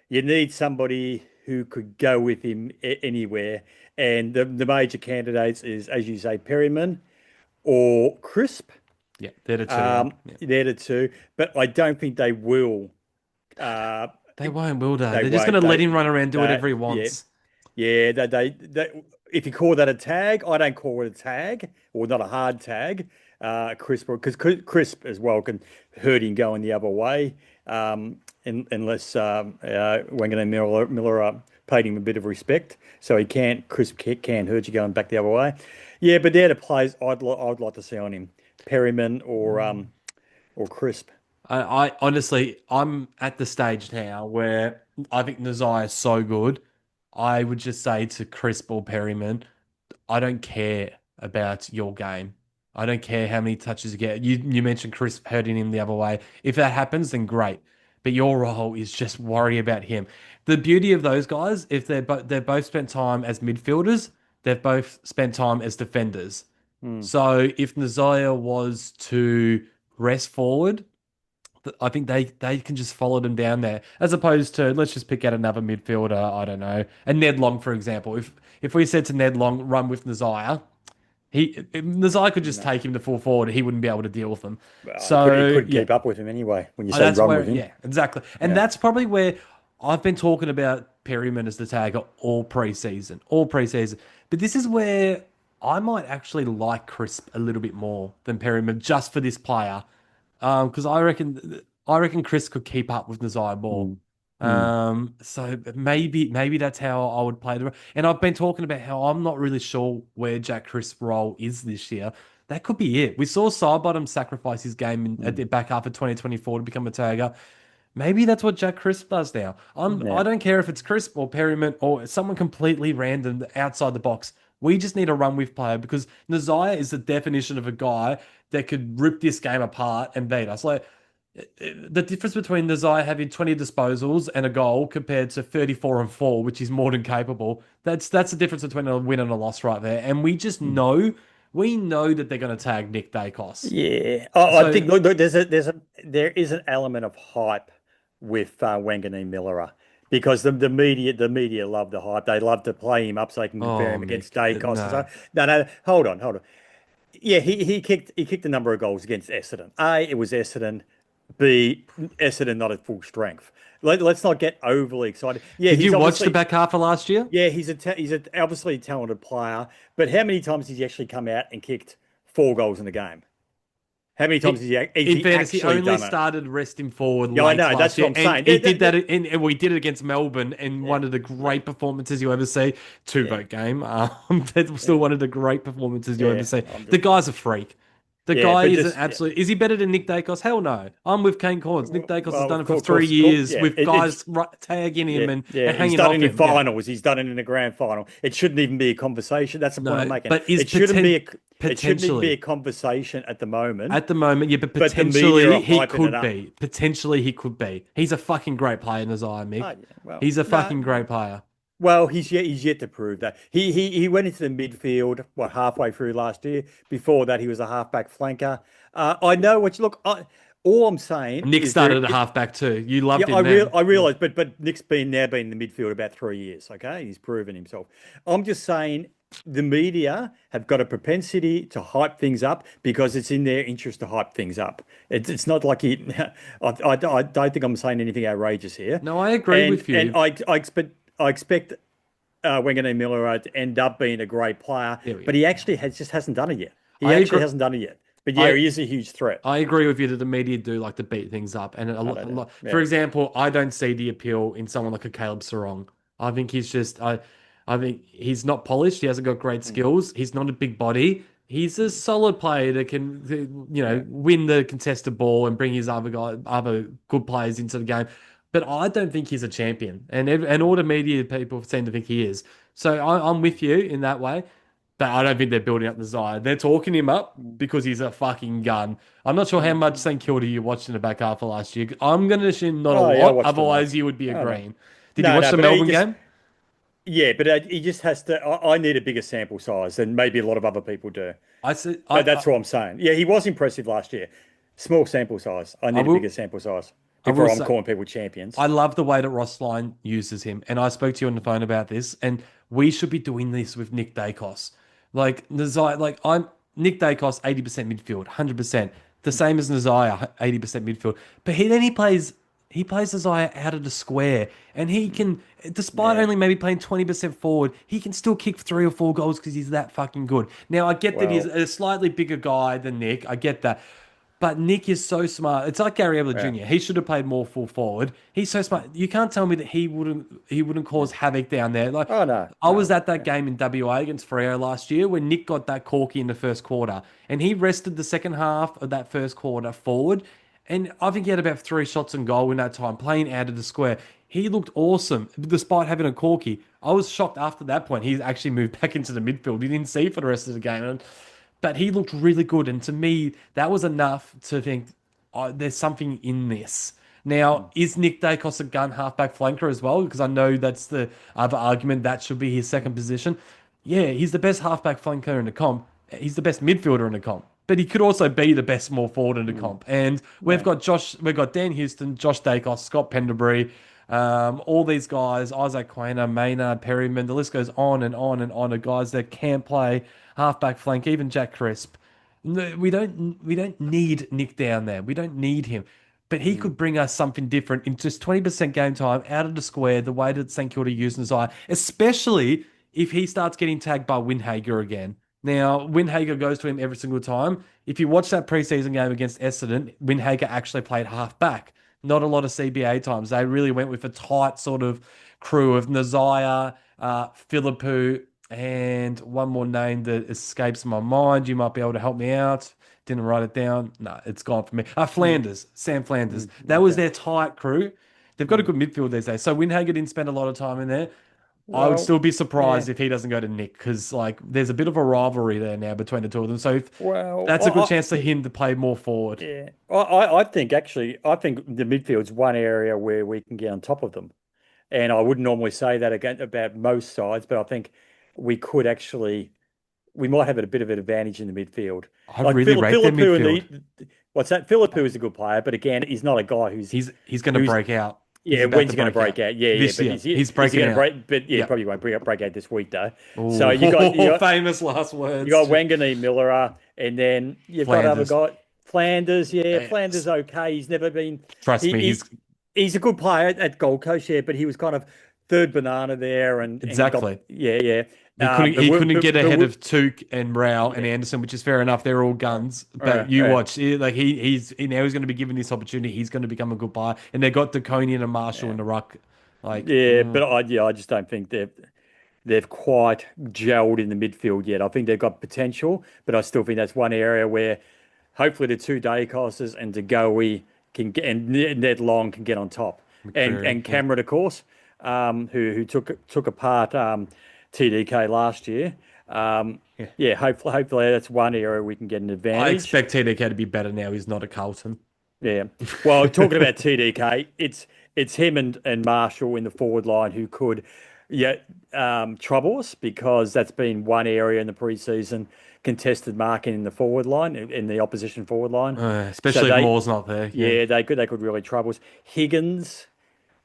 You need somebody who could go with him anywhere, and the major candidates is, as you say, Perryman or Crisp. Yeah, they're the two. Yeah. They're the two, but I don't think they will. They won't, will they? They They're just won't. going to let They- him run around, do they- whatever he yeah. wants. Yeah, if you call that a tag, I don't call it a tag, or not a hard tag. Crisp, because Crisp as well can hurt him going the other way, unless Wanganeen Miller paid him a bit of respect, so Crisp can hurt you going back the other way. Yeah, but they're the players I'd like to see on him, Perryman or Crisp. I honestly, I'm at the stage now where I think Nazai is so good. I would just say to Crisp or Perryman, I don't care about your game. I don't care how many touches you get. You mentioned Crisp hurting him the other way. If that happens, then great. But your role is just worry about him. The beauty of those guys, if they've both spent time as midfielders, they've both spent time as defenders. So if Nazaya was to rest forward, I think they can just follow them down there, as opposed to let's just pick out another midfielder. I don't know, a Ned Long, for example. If we said to Ned Long, run with Nazaya, Nazai could just take him to full forward. He wouldn't be able to deal with them. Well, he So couldn't yeah, keep up with him anyway. When you say that's run with where him, yeah, exactly. And yeah. that's probably where I've been talking about Perryman as the tagger all preseason, all preseason. But this is where I might actually like Crisp a little bit more than Perryman just for this player, because I reckon Chris could keep up with Nazai more. Mm. Mm. So maybe that's how I would play the role. And I've been talking about how I'm not really sure where Jack Crisp's role is this year. That could be it. We saw Sidebottom sacrifice his game at the back half of 2024 to become a tagger. Maybe that's what Jack Crisp does now. I Yeah. don't care if it's Crisp or Perryman or someone completely random outside the box. We just need a run with player because Nazaya is the definition of a guy that could rip this game apart and beat us. Like the difference between Nazai having 20 disposals and a goal compared to 34 and 4, which is more than capable. That's the difference between a win and a loss right there. And we know that they're going to tag Nick Dacos. Yeah, I So think look, there is an element of hype with Wanganeen Millerer because the media love the hype. They love to play him up so they can compare oh him against Mick, Dacos. And no. so, no, hold on. Yeah, he kicked a number of goals against Essendon. A, it was Essendon. B, Essendon not at full strength. Let's not get overly excited. Yeah, Did he's you watch the obviously back half of last year? yeah he's obviously a talented player. But how many times has he actually come out and kicked 4 goals in the game? How many times has he, In fairness, he actually only done it? started resting forward Yeah, I late know. last That's what year, I'm and saying. he did that. And we did it against Melbourne in one of the great performances you ever see. Two Yeah, vote game. That's still one of the great performances you ever yeah. see. I'm The just guy's a freak. The yeah, guy but is an just yeah. absolute. Is he better than Nick Dacos? Hell no. I'm with Kane Corns. Nick Dacos has Well, done of it for course, 3 years yeah. with guys tagging him Yeah, yeah. and He's hanging done off it in him. Yeah. finals. He's done it in the grand final. It shouldn't even be a conversation. That's the point I'm No, making. but is It shouldn't even be a potentially. conversation at the moment. At the moment, yeah, but But the media potentially are he hyping it could up. be. Potentially he could be. He's a fucking great player, Nazai, Oh, Mick. yeah. Well, He's a no. fucking great player. Well, he's yet to prove that. He went into the midfield halfway through last year. Before that, he was a halfback flanker. I know what you look. All I'm saying Nick is there. started at halfback too. You Yeah, loved him then. I realize, but Nick's been in the midfield about 3 years. Okay, he's proven himself. I'm just saying the media have got a propensity to hype things up because it's in their interest to hype things up. It's not like he. I don't think I'm saying anything outrageous here. No, I agree And with you. I expect Wanganeen Miller to end up being a great player, There we but go. he actually just hasn't done it yet. He I actually agree. hasn't done it yet. But yeah, I he is a huge threat. I agree with you that the media do like to beat things up, and I don't know. for Yeah. example, I don't see the appeal in someone like a Caleb Sarong. I think he's just I think he's not polished. He hasn't got great Mm. skills. He's not a big body. He's a solid player that can, Yeah. win the contested ball and bring his other good players into the game. But I don't think he's a champion, and all the media people seem to think he is. So I'm with you in that way. But I don't think they're building up the Zaya. They're talking him up because he's a fucking gun. I'm not sure how much St Kilda you watched in the back half of last year. I'm going to assume not a Oh yeah, I lot. watched them once. Otherwise, you would be Oh no. agreeing. Did you No, watch no, the but he Melbourne just game? yeah, but he just has to. I need a bigger sample size than maybe a lot of other people do. I said But that's what I'm saying. Yeah, he was impressive last year. Small sample size. I I need a will bigger sample size I will before I'm say calling people champions. I love the way that Ross Lyon uses him, and I spoke to you on the phone about this, and we should be doing this with Nick Dacos. Like Nazai, like I'm Nick Dacos, 80% midfield, 100%. The same as Nazai, 80% midfield. But he plays Nazai out of the square, and he can, despite Yeah. only maybe playing 20% forward, he can still kick 3 or 4 goals because he's that fucking good. Now I get that he's Well, a slightly bigger guy than Nick. I get that. But Nick is so smart. It's like Gary Ablett yeah. Jr. He should have played more full forward. He's so smart. You can't tell me that he wouldn't cause havoc down there. Like Oh no, I was no. at that game in WA against Freo last year when Nick got that corky in the first quarter, and he rested the second half of that first quarter forward. And I think he had about 3 shots on goal in that time, playing out of the square. He looked awesome despite having a corky. I was shocked after that point. He actually moved back into the midfield. He didn't see for the rest of the game. But he looked really good. And to me, that was enough to think, oh, there's something in this. Now, is Nick Dacos a gun halfback flanker as well? Because I know that's the other argument. That should be his second position. Yeah, he's the best halfback flanker in the comp. He's the best midfielder in the comp. but he could also be the best small forward in the comp. And we've got Dan Houston, Josh Dacos, Scott Penderbury, all these guys, Isaac Quainer, Maynard, Perryman, the list goes on and on and on of guys that can play halfback flank, even Jack Crisp. No, we don't need Nick down there. We don't need him. But he could bring us something different in just 20% game time out of the square, the way that St Kilda used Nazai, especially if he starts getting tagged by Windhager again. Now, Windhager goes to him every single time. If you watch that preseason game against Essendon, Windhager actually played half back. Not a lot of CBA times. They really went with a tight sort of crew of Nazaya, Philippou, and one more name that escapes my mind. You might be able to help me out. Didn't write it down. No, it's gone for me. Flanders, Sam Flanders. That was their tight crew. They've got a good midfield these days. So Windhager didn't spend a lot of time in there. I would still be surprised if he doesn't go to Nick because like there's a bit of a rivalry there now between the two of them. So that's a good chance for him to play more forward. Yeah, I think the midfield's one area where we can get on top of them, and I wouldn't normally say that again about most sides, but I think we might have a bit of an advantage in the midfield. I really rate their midfield. What's that? Philippou is a good player, but again, he's not a guy who's going to break out. Yeah, when's he going to break out? Yeah, this but year. He's breaking out. Probably won't break out this week though. Ooh. So you got famous last words. You got Wanganeen Miller, and then you've got other guy Flanders. Yeah, Flanders okay. He's never been. Trust me, he's a good player at Gold Coast. Yeah, but he was kind of third banana there, and exactly. Yeah. He couldn't get ahead of Took and Rao and Anderson, which is fair enough. They're all guns. But watch, like he's now he's going to be given this opportunity. He's going to become a good player. And they've got Deconian and Marshall in the ruck. Like but I just don't think they've quite gelled in the midfield yet. I think they've got potential, but I still think that's one area where hopefully the two Dacoses and DeGoey can get, and Ned Long can get on top, and Cameron, of course, who took apart TDK last year. Hopefully that's one area we can get an advantage. I expect TDK to be better now. He's not a Carlton. Yeah. Well, talking about TDK, it's him and Marshall in the forward line who could trouble us, because that's been one area in the preseason, contested marking in the forward line, in the opposition forward line. Especially if Moore's not there. Yeah, they could really trouble us. Higgins,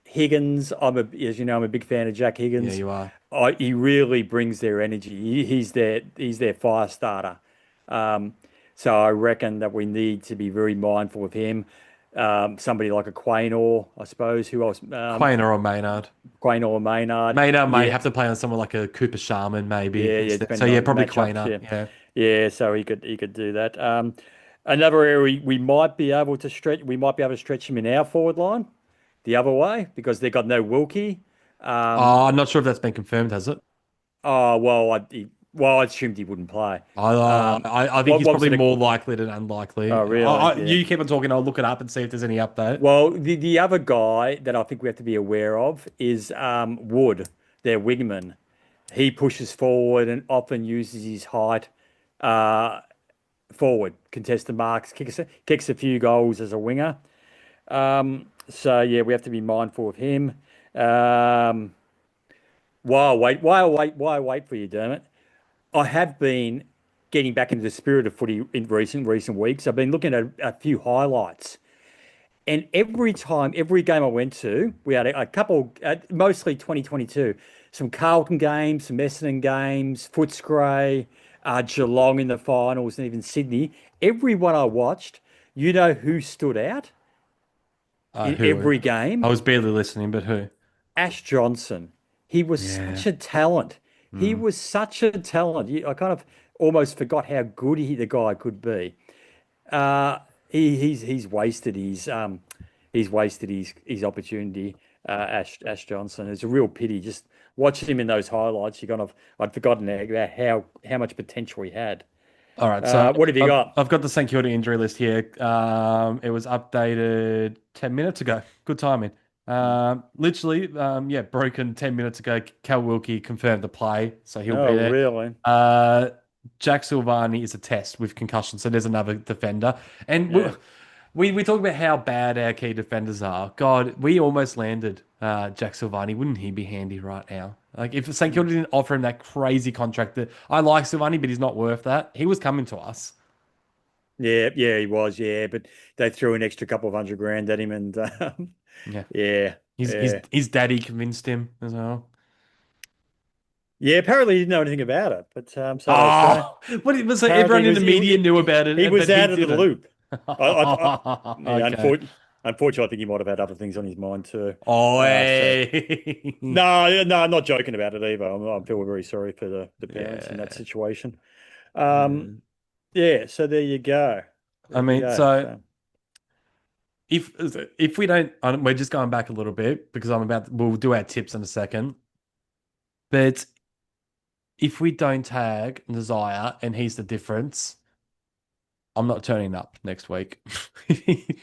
as you know, I'm a big fan of Jack Higgins. Yeah, you are. He really brings their energy. He's their fire starter. So I reckon that we need to be very mindful of him. Somebody like a Quaynor, I suppose. Who else? Quaynor or Maynard. Maynard may have to play on someone like a Cooper Sharman, maybe. Yeah. So probably Quaynor. Yeah. So he could do that. Another area we might be able to stretch. We might be able to stretch him in our forward line the other way, because they've got no Wilkie. I'm not sure if that's been confirmed, has it? Oh, well, I assumed he wouldn't play. I think he's probably more likely than unlikely. Oh, really? You keep on talking. I'll look it up and see if there's any update. Well, the other guy that I think we have to be aware of is Wood, their wingman. He pushes forward and often uses his height forward, contested marks, kicks a few goals as a winger. So, yeah, we have to be mindful of him. Why I wait for you, Dermot? I have been getting back into the spirit of footy in recent weeks. I've been looking at a few highlights. And every game I went to, we had a couple, mostly 2022, some Carlton games, some Essendon games, Footscray, Geelong in the finals, and even Sydney. Every one I watched, you know who stood out in every game? I was barely listening, but who? Ash Johnson. He was such a talent. He was such a talent. I kind of almost forgot how good the guy could be. He's wasted his opportunity. Ash Johnson. It's a real pity. Just watching him in those highlights, I'd forgotten about how much potential he had. All right. So what have you got? I've got the St Kilda injury list here. It was updated 10 minutes ago. Good timing. Literally, broken 10 minutes ago. Cal Wilkie confirmed the play, so he'll be there. Really? Jack Silvani is a test with concussion, so there's another defender. And we talk about how bad our key defenders are. God, we almost landed Jack Silvani. Wouldn't he be handy right now? Like, if St Kilda didn't offer him that crazy contract, that I like Silvani, but he's not worth that. He was coming to us. Yeah, he was. Yeah, but they threw an extra couple of $100,000 at him, and Yeah. yeah, His his yeah, his daddy convinced him as well. yeah. Apparently, he didn't know anything about it, but so they say. Oh, what it was like Apparently, everyone in the media knew about he it, was but he out of the didn't. loop. I yeah, Okay. unfortunately, I think he might have had other things on his mind too. So Oi. no, I'm not joking about it either. I feel very sorry for the parents in that Yeah. situation. Yeah. Um, yeah. So there you go. There I you mean, go. so So if if we don't, we're just going back a little bit because we'll do our tips in a second. But if we don't tag Nazaya and he's the difference, I'm not turning up next week.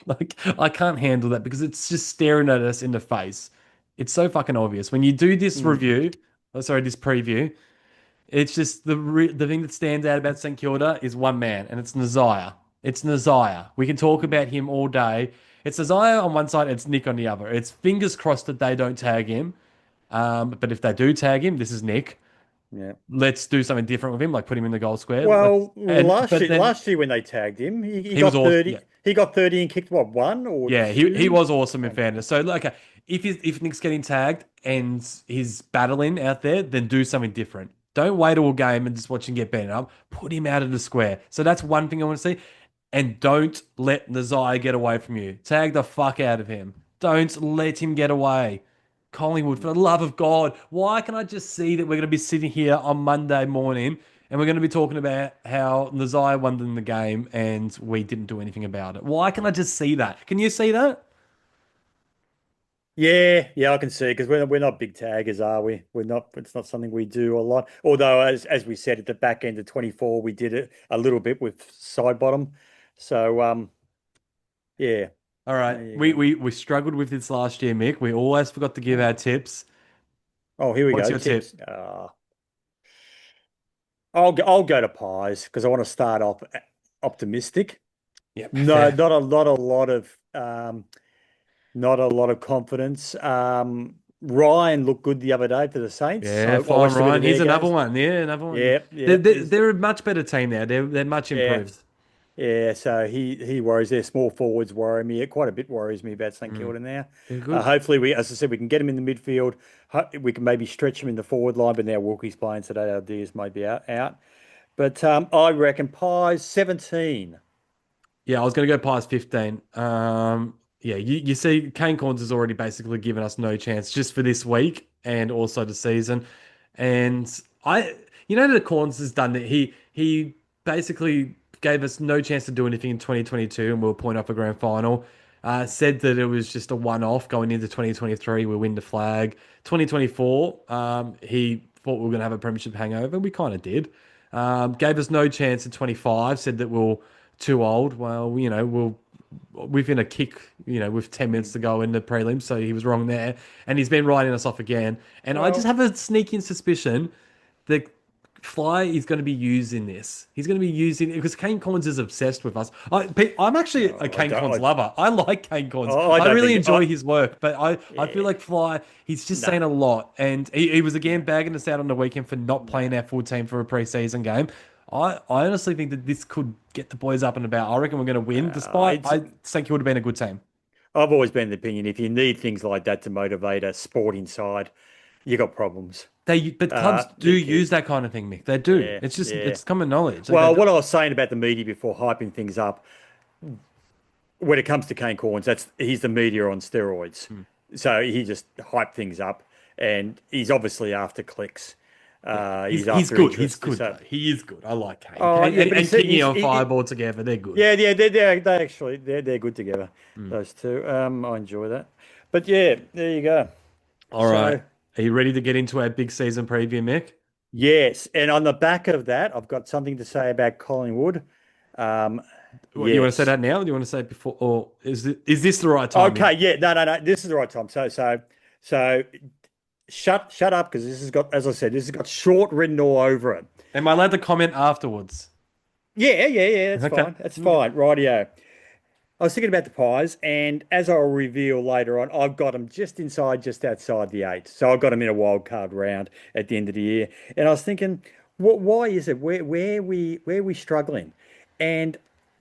Like, I can't handle that because it's just staring at us in the face. It's so fucking obvious. When you do this mm, review, this preview, it's just the thing that stands out about St Kilda is one man, and it's Nazaya. It's Nazaya. We can talk about him all day. It's Nazaya on one side, it's Nick on the other. It's fingers crossed that they don't tag him. But if they do tag him, this is Nick. yeah. Let's do something different with him, like put him in the goal square. Well, But then last year when they tagged him, he he was got awesome. Yeah, 30. He got 30 and kicked what, one or yeah, he two? was awesome in fairness. So like, okay, if Nick's getting tagged and he's battling out there, then do something different. Don't wait all game and just watch him get beaten up. Put him out of the square. So that's one thing I want to see. And don't let Nazai get away from you. Tag the fuck out of him. Don't let him get away. Collingwood, for the love of God, why can I just see that we're going to be sitting here on Monday morning and we're going to be talking about how Nazai won in the game and we didn't do anything about it? Why can I just see that? Can you see that? Yeah, I can see because we're not big taggers, are we? We're not. It's not something we do a lot. Although, as we said at the back end of 24, we did it a little bit with side bottom. So yeah, All right. there you We, go. we, we struggled with this last year, Mick. We always forgot to give our tips. Oh, here we What's go. your tip? Tips. I'll go to pies because I want to start off optimistic. Yep, No, fair. not a lot of confidence. Ryan looked good the other day for the Saints. Yeah, I fine, watched a bit Ryan. of Here's their another games. one. Yeah, another one. Yeah. They're a much better team now. They're much Yeah, improved. yeah. So he worries. Their small forwards worry me. Quite a bit worries me about St Mm. Kilda now. They're good. Hopefully, as I said, we can get him in the midfield. We can maybe stretch him in the forward line. But now Wilkie's playing today. Our Diaz may be out. But I reckon Pies 17. Yeah, I was going to go past 15. Yeah, you see, Kane Corns has already basically given us no chance just for this week and also the season. And the Corns has done that. He basically gave us no chance to do anything in 2022 and we'll point off a grand final. Said that it was just a one-off going into 2023. We'll win the flag. 2024, he thought we were going to have a premiership hangover. We kind of did. Gave us no chance in 25. Said that we'll too old. Well, we'll within a kick, with 10 minutes to go in the prelims. So he was wrong there. And he's been writing us off again. And I just Well, have a sneaking suspicion that Fly is going to be used in this. He's going to be using it because Kane Corns is obsessed with us. I'm actually a I Kane Corns don't. lover. I like Kane Corns. I I don't really think. enjoy his work, but I feel Yeah. like Fly, he's just No. saying a lot. And he was again No. bagging us out on the weekend for not No. playing our full team for a preseason game. I honestly think that this could get the boys up and about. I reckon we're going to win, despite It's. I think it would have been a good team. I've always been of the opinion if you need things like that to motivate a sporting side, you got problems. But clubs do use Because that kind of thing, Mick. They do. yeah, It's just yeah. it's common knowledge. Like they Well, do. what I was saying about the media before hyping things up, when it comes to Kane Corns, he's the media on steroids. So he just hyped things up, and he's obviously after clicks. Yeah, he's He's he's after good. He's interest. good So, though. He is good. I like Kane. oh Kane yeah, and, but and Kingy on Fireball together. They're good. yeah, they actually they're good together. Those two. I enjoy that. But yeah, there you go. All right. So Are you ready to get into our big season preview, Mick? yes, and on the back of that, I've got something to say about Collingwood. Um, What, you want to say yes. that now? Or do you want to say it before? Or is this the right time? Okay. Yeah. No. This is the right time. So shut up because this has got, as I said, this has got short written all over it. Am I allowed to comment afterwards? Yeah. That's Okay. fine. That's fine. Rightio. I was thinking about the pies, and as I'll reveal later on, I've got them just outside the eight. So I've got them in a wild card round at the end of the year. And I was thinking, why is it? Where we struggling? And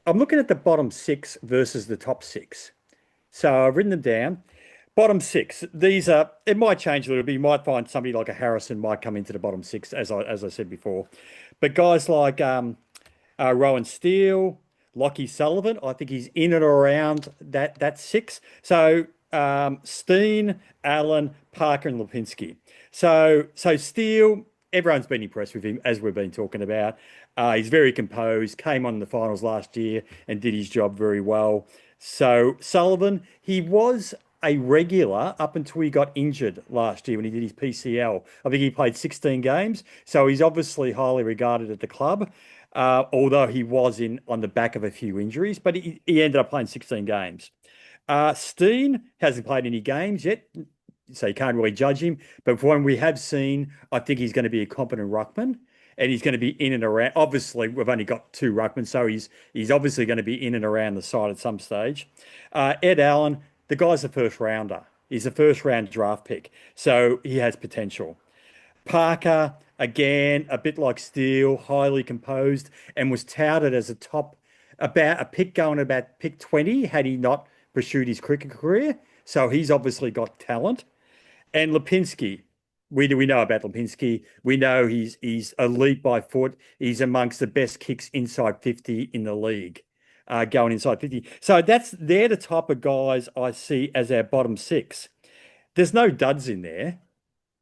I'm looking at the bottom six versus the top six. So I've written them down. Bottom six. These are. It might change a little bit. You might find somebody like a Harrison might come into the bottom six, as I said before. But guys like Rowan Steele, Lockie Sullivan, I think he's in and around that six. So Steen, Allen, Parker, and Lipinski. So Steele, everyone's been impressed with him as we've been talking about. He's very composed. Came on in the finals last year and did his job very well. So Sullivan, he was a regular up until he got injured last year when he did his PCL. I think he played 16 games, so he's obviously highly regarded at the club. Although he was in on the back of a few injuries, but he ended up playing 16 games. Steen hasn't played any games yet, so you can't really judge him. But from what we have seen, I think he's going to be a competent ruckman, and he's going to be in and around. Obviously, we've only got two ruckmen, so he's obviously going to be in and around the side at some stage. Ed Allen, the guy's a first rounder. He's a first round draft pick, so he has potential. Parker, again, a bit like Steele, highly composed, and was touted as a top, about a pick going about pick 20 had he not pursued his cricket career. So he's obviously got talent. And Lipinski, we know about Lipinski. We know he's elite by foot. He's amongst the best kicks inside 50 in the league, going inside 50. So they're the type of guys I see as our bottom six. There's no duds in there.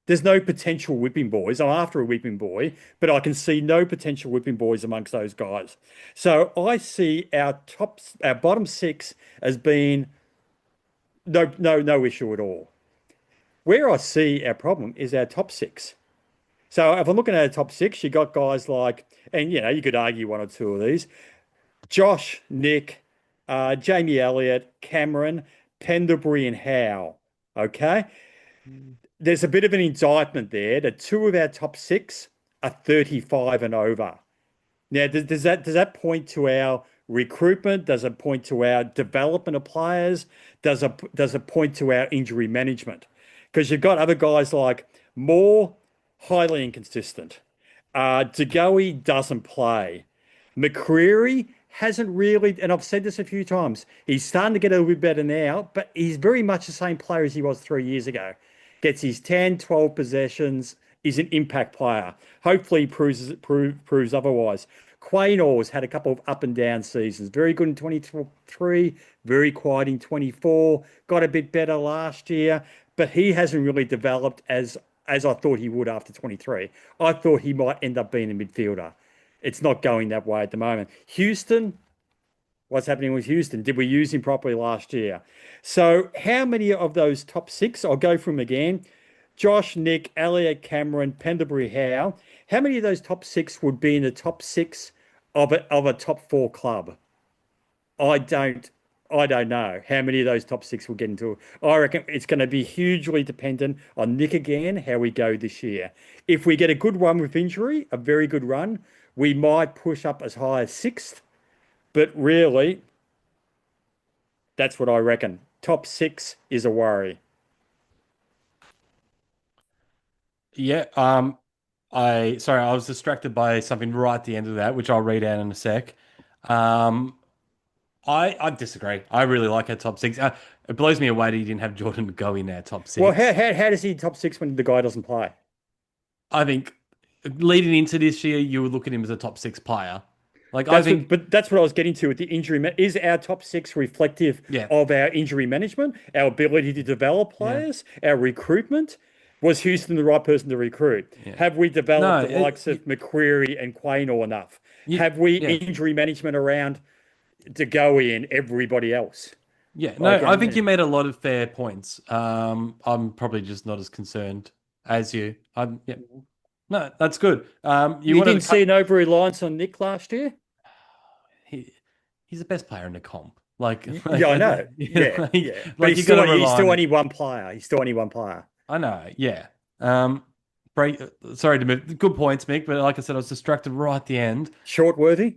There's no potential whipping boys. I'm after a whipping boy, but I can see no potential whipping boys amongst those guys. So I see our bottom six as being no issue at all. Where I see our problem is our top six. So if I'm looking at our top six, you got guys like, and you could argue one or two of these: Josh, Nick, Jamie Elliott, Cameron, Pendlebury, and Howe. Okay. There's a bit of an indictment there that two of our top six are 35 and over. Now, does that point to our recruitment? Does it point to our development of players? Does it point to our injury management? Because you've got other guys like Moore, highly inconsistent. DeGoey doesn't play. McCreary hasn't really, and I've said this a few times, he's starting to get a little bit better now, but he's very much the same player as he was 3 years ago. Gets his 10, 12 possessions, is an impact player. Hopefully he proves otherwise. Quaynor had a couple of up and down seasons. Very good in 23, very quiet in 24, got a bit better last year, but he hasn't really developed as I thought he would after 23. I thought he might end up being a midfielder. It's not going that way at the moment. Houston, what's happening with Houston? Did we use him properly last year? So how many of those top six, I'll go from again: Josh, Nick, Elliot, Cameron, Pendlebury, Howe. How many of those top six would be in the top six of a top four club? I don't know how many of those top six will get into it. I reckon it's going to be hugely dependent on Nick again, how we go this year. If we get a good run with injury, a very good run, we might push up as high as sixth. But really, that's what I reckon. Top six is a worry. Yeah. I was distracted by something right at the end of that, which I'll read out in a sec. I disagree. I really like our top six. It blows me away that you didn't have Jordan go in our top six. Well, how does he top six when the guy doesn't play? I think leading into this year, you would look at him as a top six player. Like but that's what I was getting to with the injury. Is our top six reflective Yeah. of our injury management, our ability to develop players, our recruitment? Was Houston the right person to recruit? Yeah. Have we developed No, the likes of McCreary and Quaynor enough? Have we injury management around DeGoey and everybody else? Yeah, no, I think you made a lot of fair points. I'm probably just not as concerned as you. No, that's good. You didn't see an over-reliance on Nick last year? He's the best player in the comp. Like yeah, I know. Yeah. But he's still only one player. He's still only one player. I know. Yeah. Sorry to move. Good points, Mick. But like I said, I was distracted right at the end. Shortworthy?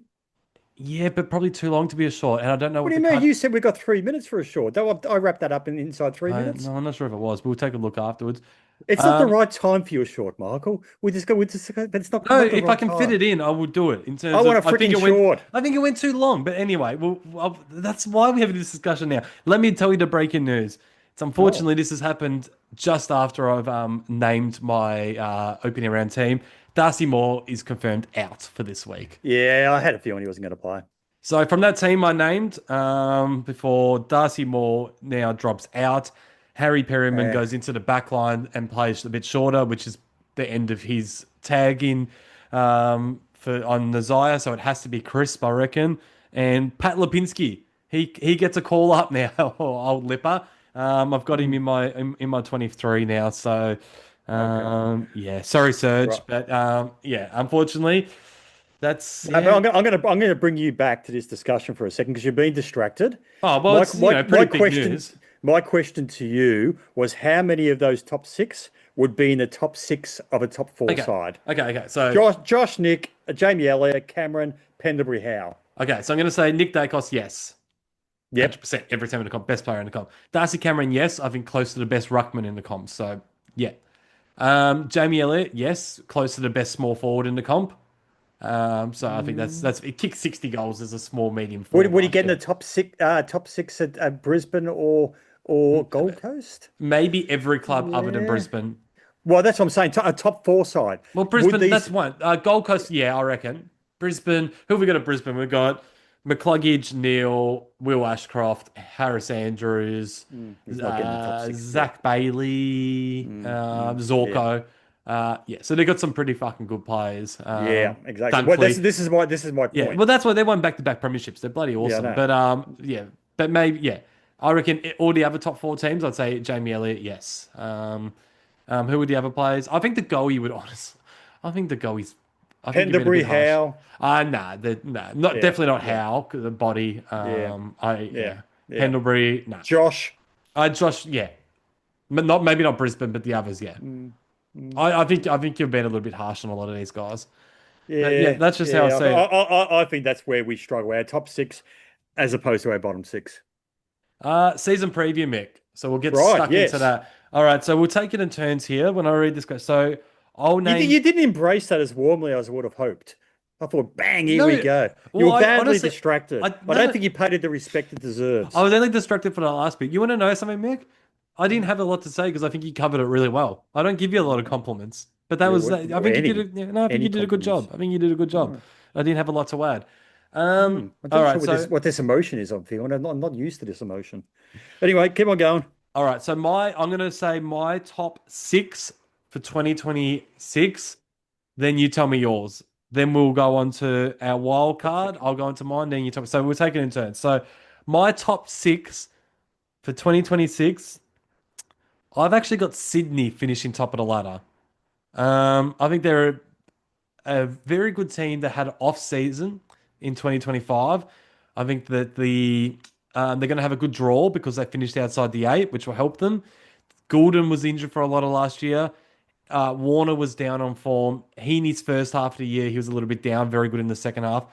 Yeah, but probably too long to be a short. And I don't know What what do you the mean? cut. You said we got 3 minutes for a short. I wrapped that up in inside 3 minutes. No, I'm not sure if it was, but we'll take a look afterwards. It's not the Um, right time for your short, Michael. But it's not no, not the if I right can fit time. it in, I would do it. In I terms want of, a freaking short. I think it went too long. But anyway, that's why we're having this discussion now. Let me tell you the breaking news. It's Oh, unfortunately this has happened just after I've named my opening round team. Darcy Moore is confirmed out for this week. yeah, I had a feeling he wasn't going to play. So from that team I named before, Darcy Moore now drops out. Harry Perryman Eh, goes into the back line and plays a bit shorter, which is the end of his tag in for on Nazaya. So it has to be crisp, I reckon. And Pat Lipinski, he gets a call up now, old Lipper. I've got him mm, in my 23 now. So okay. yeah, sorry, Serge, Right. but yeah, unfortunately, that's No, but yeah. I'm gonna bring you back to this discussion for a second because you're being distracted. Oh, well, My it's, my pretty big news. my question to you was how many of those top six would be in the top six of a top four Okay. side? Okay. So, Josh, Nick, Jamie Elliott, Cameron, Pendlebury, Howe. I'm going to say Nick Dacos, yes. Yep. 100% every time in the comp. Best player in the comp. Darcy Cameron, yes. I think close to the best ruckman in the comp. So, yeah. Jamie Elliott, yes. Close to the best small forward in the comp. So I think that's it kicked 60 goals as a small medium forward Would he last get in the year. top six at Brisbane or Gold Coast? Maybe every club other than Yeah. Brisbane. Well, that's what I'm saying. A top four side. Well, Would Brisbane, that's these one. Gold Coast, yeah, I reckon. Brisbane, who have we got at Brisbane? We've got McCluggage, Neil, Will Ashcroft, Harris Andrews, he's not getting the top six. Yeah. Zach Bailey, Yeah. Zorko. Yeah, so they got some pretty fucking good players. Yeah, exactly. Well, Dunkley. this is my Yeah, point. well, that's why they won back-to-back premierships. They're bloody Yeah, I awesome. know. But yeah, but maybe yeah, I reckon all the other top four teams. I'd say Jamie Elliott, yes. Who would the other players? I think the goalie would honestly. I think the goalie's. I think you're being a Pendlebury, bit harsh. Howe. Not Yeah, definitely not yeah, Howe 'cause the body. yeah, Yeah, yeah, yeah. Pendlebury, nah. Josh. Josh, yeah, but not maybe not Brisbane, but the others, yeah. Mm, mm, I think you've been a little bit harsh on a lot of these guys. But yeah, yeah, that's just how I yeah. see it. I think that's where we struggle. Our top six, as opposed to our bottom six. Season preview, Mick. So we'll get Right. stuck into Yes. that. All right, so we'll take it in turns here when I read this. So I'll You name. didn't embrace that as warmly as I would have hoped. I thought, bang, here we No, go. You well, were I badly honestly, distracted. I no, don't think you paid it the respect it I deserves. was only distracted for the last bit. You want to know something, Mick? I didn't have a lot to say because I think you covered it really well. I don't give you a lot of compliments, but that Yeah, was. I think you did. Yeah, no, I think any you did a good compliments. job. I think you did a good job. I didn't have a lot to add. I'm All not sure right, so what this emotion is I'm feeling. I'm not used to this emotion. Anyway, keep on going. all right, so I'm gonna say my top six for 2026. Then you tell me yours. Then we'll go on to our wild card. I'll go into mine. Then you tell me. So we'll take it in turns. So my top six for 2026. I've actually got Sydney finishing top of the ladder. I think they're a very good team that had an off season in 2025. I think that they're going to have a good draw because they finished outside the eight, which will help them. Goulden was injured for a lot of last year. Warner was down on form. He in his first half of the year, he was a little bit down, very good in the second half.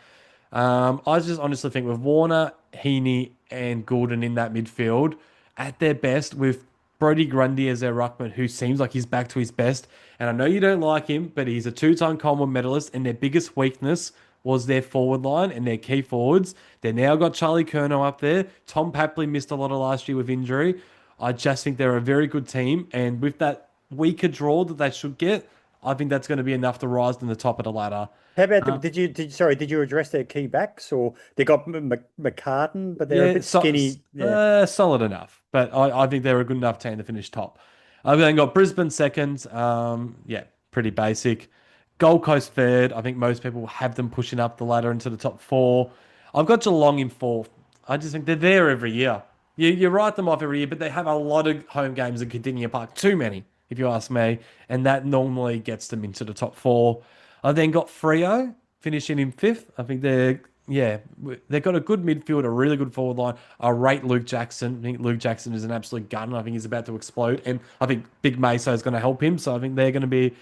I just honestly think with Warner, Heaney, and Goulden in that midfield at their best, with Brody Grundy as their ruckman, who seems like he's back to his best. And I know you don't like him, but he's a two-time Commonwealth medalist, and their biggest weakness was their forward line and their key forwards. They now got Charlie Curnow up there. Tom Papley missed a lot of last year with injury. I just think they're a very good team, and with that weaker draw that they should get, I think that's going to be enough to rise to the top of the ladder. How about did you address their key backs or they got McCartan, but they're a Yeah, bit skinny. Yeah. solid enough. But I think they're a good enough team to finish top. I've then got Brisbane second. Yeah, pretty basic. Gold Coast third. I think most people have them pushing up the ladder into the top four. I've got Geelong in fourth. I just think they're there every year. You write them off every year, but they have a lot of home games at Cardinia Park. Too many, if you ask me. And that normally gets them into the top four. I then got Freo finishing in fifth. I think they've got a good midfield, a really good forward line. I rate Luke Jackson. I think Luke Jackson is an absolute gun. I think he's about to explode. And I think Big Mesa is going to help him. So I think they're going to be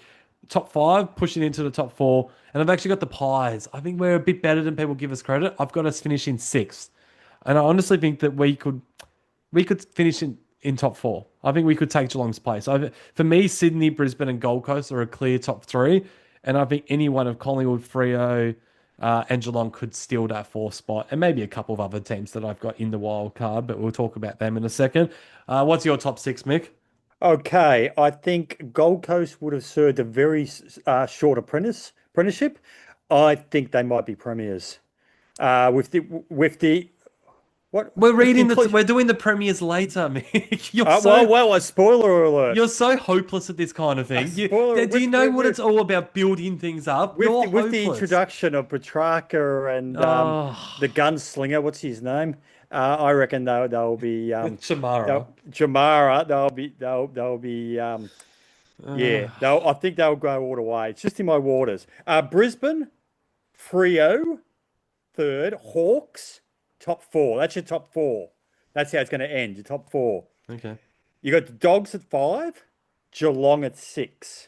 top five, pushing into the top four, and I've actually got the Pies. I think we're a bit better than people give us credit. I've got us finishing sixth, and I honestly think that we could finish in top four. I think we could take Geelong's place. For me, Sydney, Brisbane, and Gold Coast are a clear top three, and I think any one of Collingwood, Freo, and Geelong could steal that fourth spot, and maybe a couple of other teams that I've got in the wild card, but we'll talk about them in a second. What's your top six, Mick? Okay, I think Gold Coast would have served a very short apprenticeship. I think they might be premiers. With the what We're with the reading the. inclusion. We're doing the premiers later, Mick. A spoiler alert. You're so hopeless at this kind of thing. Spoiler Do you know what it's all about? Building things up. You're with the hopeless. introduction of Petrarca and Oh, the gunslinger. What's his name? I reckon they'll be Shamara. Jamara. They'll be yeah. I think they'll go all the way. It's just in my waters. Brisbane, Frio, third, Hawks, top four. That's your top four. That's how it's going to end. Your top four. Okay. You got the Dogs at five, Geelong at six.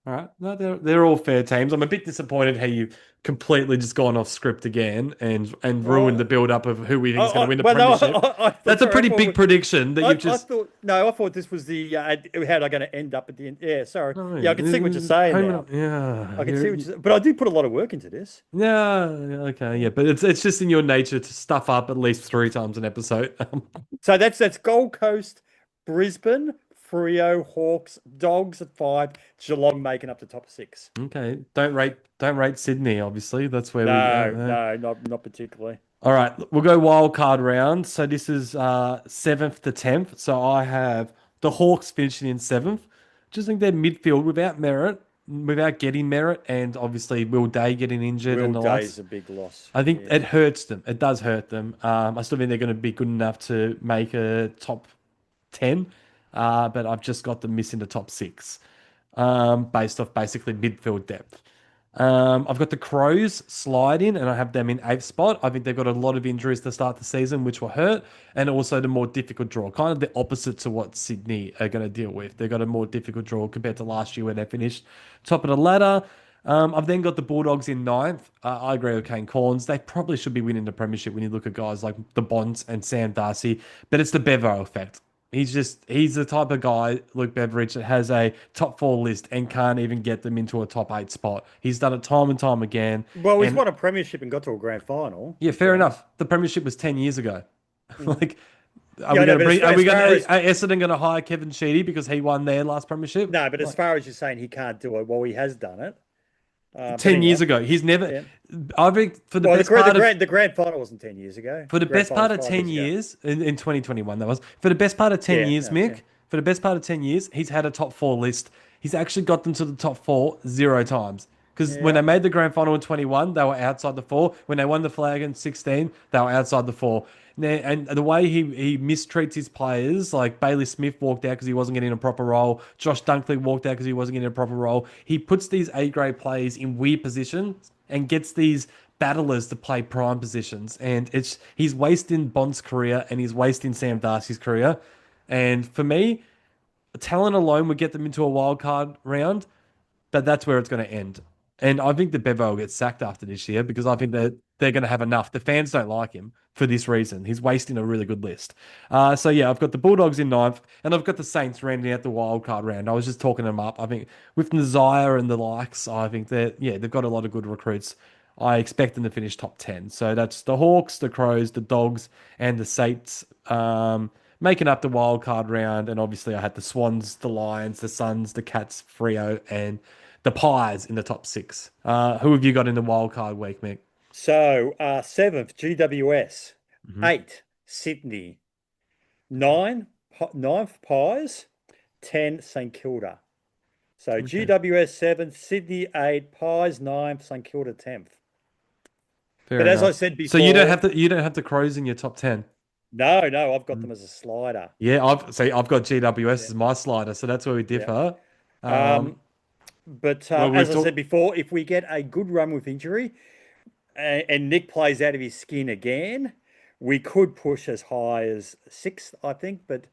All right. No, they're all fair teams. I'm a bit disappointed how you completely just gone off script again and ruined the build up of who we think is going to win the premiership. That's a pretty big prediction that you've just. I thought this was the how they're going to end up at the end. Yeah, sorry. No, Yeah, I can see what you're saying now. Yeah. I can see what you're saying. But I did put a lot of work into this. Yeah. Okay. Yeah. But it's just in your nature to stuff up at least 3 times an episode. So that's Gold Coast, Brisbane, Freo, Hawks, Dogs at five, Geelong making up the top six. Okay. Don't rate Sydney. Obviously, that's where No, not particularly. All right, we'll go wild card round. So this is 7th to 10th. So I have the Hawks finishing in 7th. Just think they're midfield without merit, without getting merit, and obviously Will Day getting injured and the Will likes. Day's a big loss. I think it hurts them. It does hurt them. I still think they're going to be good enough to make a top 10, but I've just got them missing the top 6 based off basically midfield depth. I've got the Crows sliding, and I have them in 8th spot. I think they've got a lot of injuries to start the season, which will hurt, and also the more difficult draw, kind of the opposite to what Sydney are going to deal with. They've got a more difficult draw compared to last year when they finished top of the ladder. I've then got the Bulldogs in 9th. I agree with Kane Corns. They probably should be winning the premiership when you look at guys like the Bonds and Sam Darcy, but it's the Bevo effect. He's the type of guy, Luke Beveridge, that has a top 4 list and can't even get them into a top 8 spot. He's done it time and time again. Well, he's won a premiership and got to a grand final. Yeah, fair enough. The premiership was 10 years ago. Like, are Yeah, we no, going to but bring? as Are we far going as- to? Are Essendon going to hire Kevin Sheedy because he won their last premiership? No, but as far as you're saying he can't do it, well, he has done it. 10 years ago, he's never. Yeah. I think for the Well, best part of the grand final wasn't 10 years ago. for the Grand best part final of was 10 5 years in 2021, that was for the best part of 10 Yeah, years, no, Mick. yeah. For the best part of 10 years, he's had a top 4 list. He's actually got them to the top 4 0 times. Because when they made the grand final in 21, they were outside the 4. When they won the flag in 16, they were outside the 4. And the way he mistreats his players, like Bailey Smith walked out because he wasn't getting a proper role. Josh Dunkley walked out because he wasn't getting a proper role. He puts these A-grade players in weird positions and gets these battlers to play prime positions. And he's wasting Bond's career and he's wasting Sam Darcy's career. And for me, talent alone would get them into a wild card round, but that's where it's going to end. And I think that Bevo will get sacked after this year because I think that they're going to have enough. The fans don't like him for this reason. He's wasting a really good list. So yeah, I've got the Bulldogs in 9th, and I've got the Saints rounding out the wild card round. I was just talking them up. I think with Nazire and the likes, I think they've got a lot of good recruits. I expect them to finish top 10. So that's the Hawks, the Crows, the Dogs, and the Saints making up the wild card round. And obviously I had the Swans, the Lions, the Suns, the Cats, Freo, and the Pies in the top 6. Who have you got in the wild card week, Mick? So 7th, GWS. 8, Sydney. 9th, Pies. 10, St Kilda. So GWS 7th, Sydney 8, Pies 9th, St Kilda 10th. Fair But as enough. I said before, So you don't have the Crows in your top 10. no, I've got them as a slider. Yeah, I've got GWS as my slider, so that's where we differ. But Well, as I said before, if we get a good run with injury and Nick plays out of his skin again, we could push as high as 6th, I think. But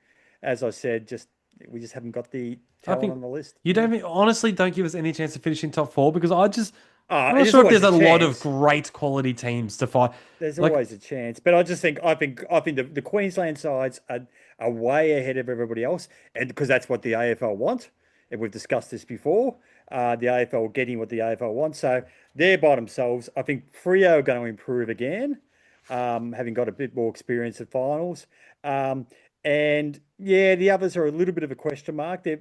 as I said, just we just haven't got the I talent think on the list. you don't honestly don't give us any chance to finish in top four because I'm not There's sure if always there's a a lot of chance. great quality teams to fight. There's Like, always a chance, but I think the Queensland sides are way ahead of everybody else, and because that's what the AFL want, and we've discussed this before. The AFL getting what the AFL wants, so they're by themselves. I think Freo are going to improve again, having got a bit more experience at finals. Um, and yeah, the others are a little bit of a question mark. The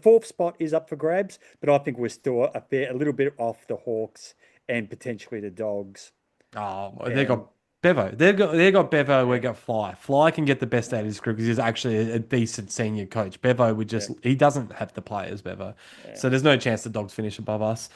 fourth spot is up for grabs, but I think we're still a little bit off the Hawks and potentially the Dogs. oh, they And got Bevo. They got Bevo. We yeah, got Fly. Fly can get the best out of yeah, his group because he's actually a decent senior coach. Bevo would yeah, just he doesn't have the players, Bevo. yeah. So there's no chance the Dogs finish above us.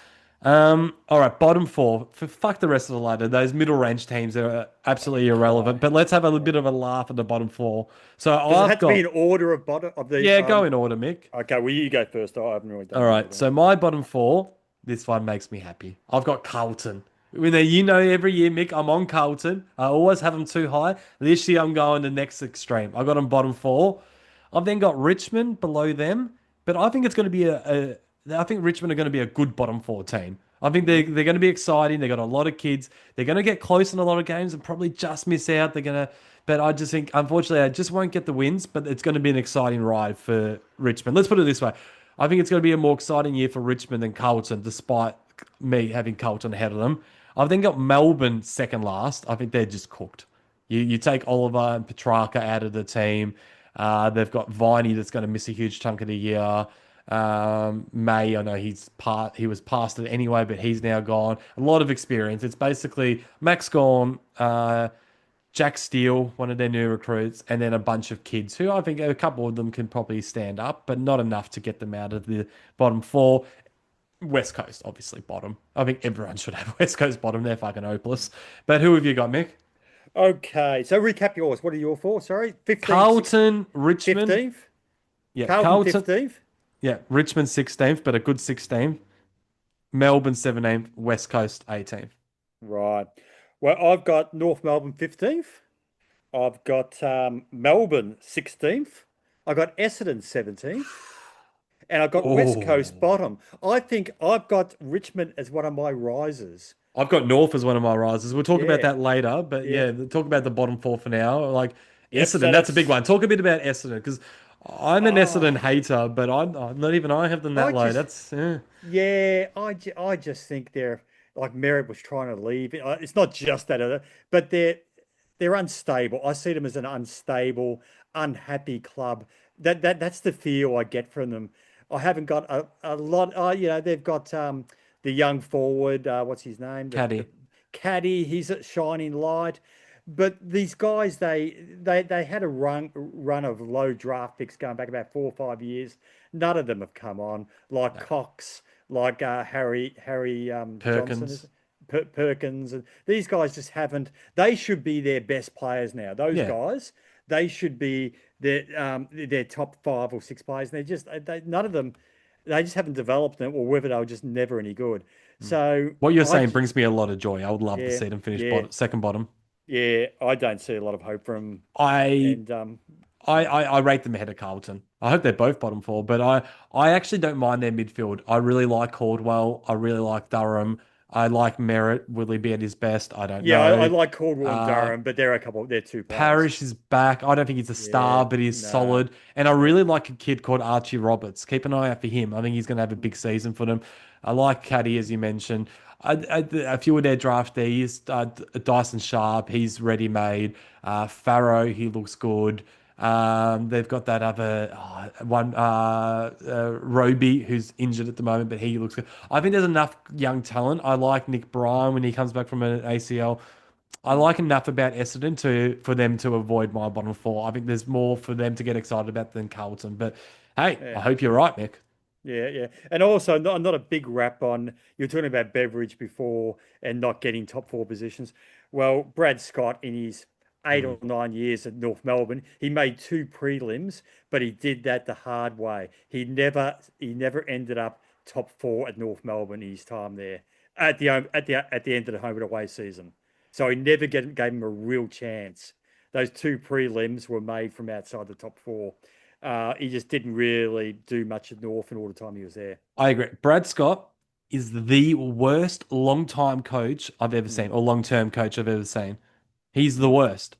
All right, bottom four. Fuck the rest of the ladder. Those middle range teams are absolutely irrelevant. Cry. But let's have a little Yeah. bit of a laugh at the bottom four. So Does it I've have to be got in order of bottom of the yeah, go in order, Mick. Okay, well you go first. I haven't really All done the right, order. so my bottom four, this one makes me happy. I've got Carlton. Every year, Mick, I'm on Carlton. I always have them too high. This year, I'm going the next extreme. I got them bottom four. I've then got Richmond below them, but I think it's going to be I think Richmond are going to be a good bottom four team. I think they're going to be exciting. They got a lot of kids. They're going to get close in a lot of games and probably just miss out. But I just think, unfortunately, I just won't get the wins. But it's going to be an exciting ride for Richmond. Let's put it this way: I think it's going to be a more exciting year for Richmond than Carlton, despite me having Carlton ahead of them. I've then got Melbourne second last. I think they're just cooked. You take Oliver and Petrarca out of the team. They've got Viney that's going to miss a huge chunk of the year. May, I know he was past it anyway, but he's now gone. A lot of experience. It's basically Max Gorn, Jack Steele, one of their new recruits, and then a bunch of kids who I think a couple of them can probably stand up, but not enough to get them out of the bottom four. West Coast, obviously, bottom. I think everyone should have West Coast bottom. They're fucking hopeless. But who have you got, Mick? Okay, so recap yours. What are your four? Sorry, 15th, Carlton, Richmond. 15th. Yeah, Carlton Carlton. 15th. Yeah, Richmond 16th, but a good 16th. Melbourne 17th, West Coast 18th. Right. Well, I've got North Melbourne 15th. I've got Melbourne 16th. I got Essendon 17th. And I've got West Coast Oh, bottom. I think I've got Richmond as one of my risers. I've got North as one of my risers. We'll talk about Yeah. that later, but Yeah. yeah, talk about the bottom four for now. Like Yep. Essendon, So that's a big that's one. Talk a bit about Essendon because I'm an oh, Essendon hater, but I'm not even I have them I that low. just That's yeah. yeah, I just think they're like Merritt was trying to leave. It's not just that, but they're unstable. I see them as an unstable, unhappy club. That's the feel I get from them. I haven't got a lot. They've got the young forward. What's his name? The Caddy. caddy. He's a shining light. But these guys, they had a run of low draft picks going back about 4 or 5 years. None of them have come on, like No. Cox, like Harry Johnson, Perkins. Perkins, and these guys just haven't. They should be their best players now. Those Yeah. guys, they should be their top 5 or 6 players. And none of them, they just haven't developed them, or whether they were just never any good. So What you're I, saying j- brings me a lot of joy. I would love to yeah, see them finish yeah, second bottom. yeah, I don't see a lot of hope from, I and I rate them ahead of Carlton. I hope they're both bottom four, but I actually don't mind their midfield. I really like Caldwell. I really like Durham. I like Merritt. Will he be at his best? I don't yeah, I know. like Caldwell and Uh, Durham, but they're 2 players. Parrish is back. I don't think he's a Yeah, star, but he's no, solid. And I yeah, really like a kid called Archie Roberts. Keep an eye out for him. I think he's going to have a big season for them. I like Caddy, as you mentioned. A few of their draftees, Dyson Sharp, he's ready made. Farrow, he looks good. They've got that other one, Roby, who's injured at the moment, but he looks good. I think there's enough young talent. I like Nick Bryan when he comes back from an ACL. I like enough about Essendon for them to avoid my bottom four. I think there's more for them to get excited about than Carlton. But hey, I yeah. hope you're right, Mick. Yeah, yeah. And also, I'm not a big rap on, you're talking about Beveridge before and not getting top 4 positions. Well, Brad Scott, in his eight Mm. or 9 years at North Melbourne, he made 2 prelims, but he did that the hard way. He never ended up top 4 at North Melbourne in his time there at the end of the home and away season. So he never gave him a real chance. Those 2 prelims were made from outside the top 4. He just didn't really do much at North in all the time he was there. I agree. Brad Scott is the worst long-time coach I've ever seen, or long-term coach I've ever seen. He's the worst.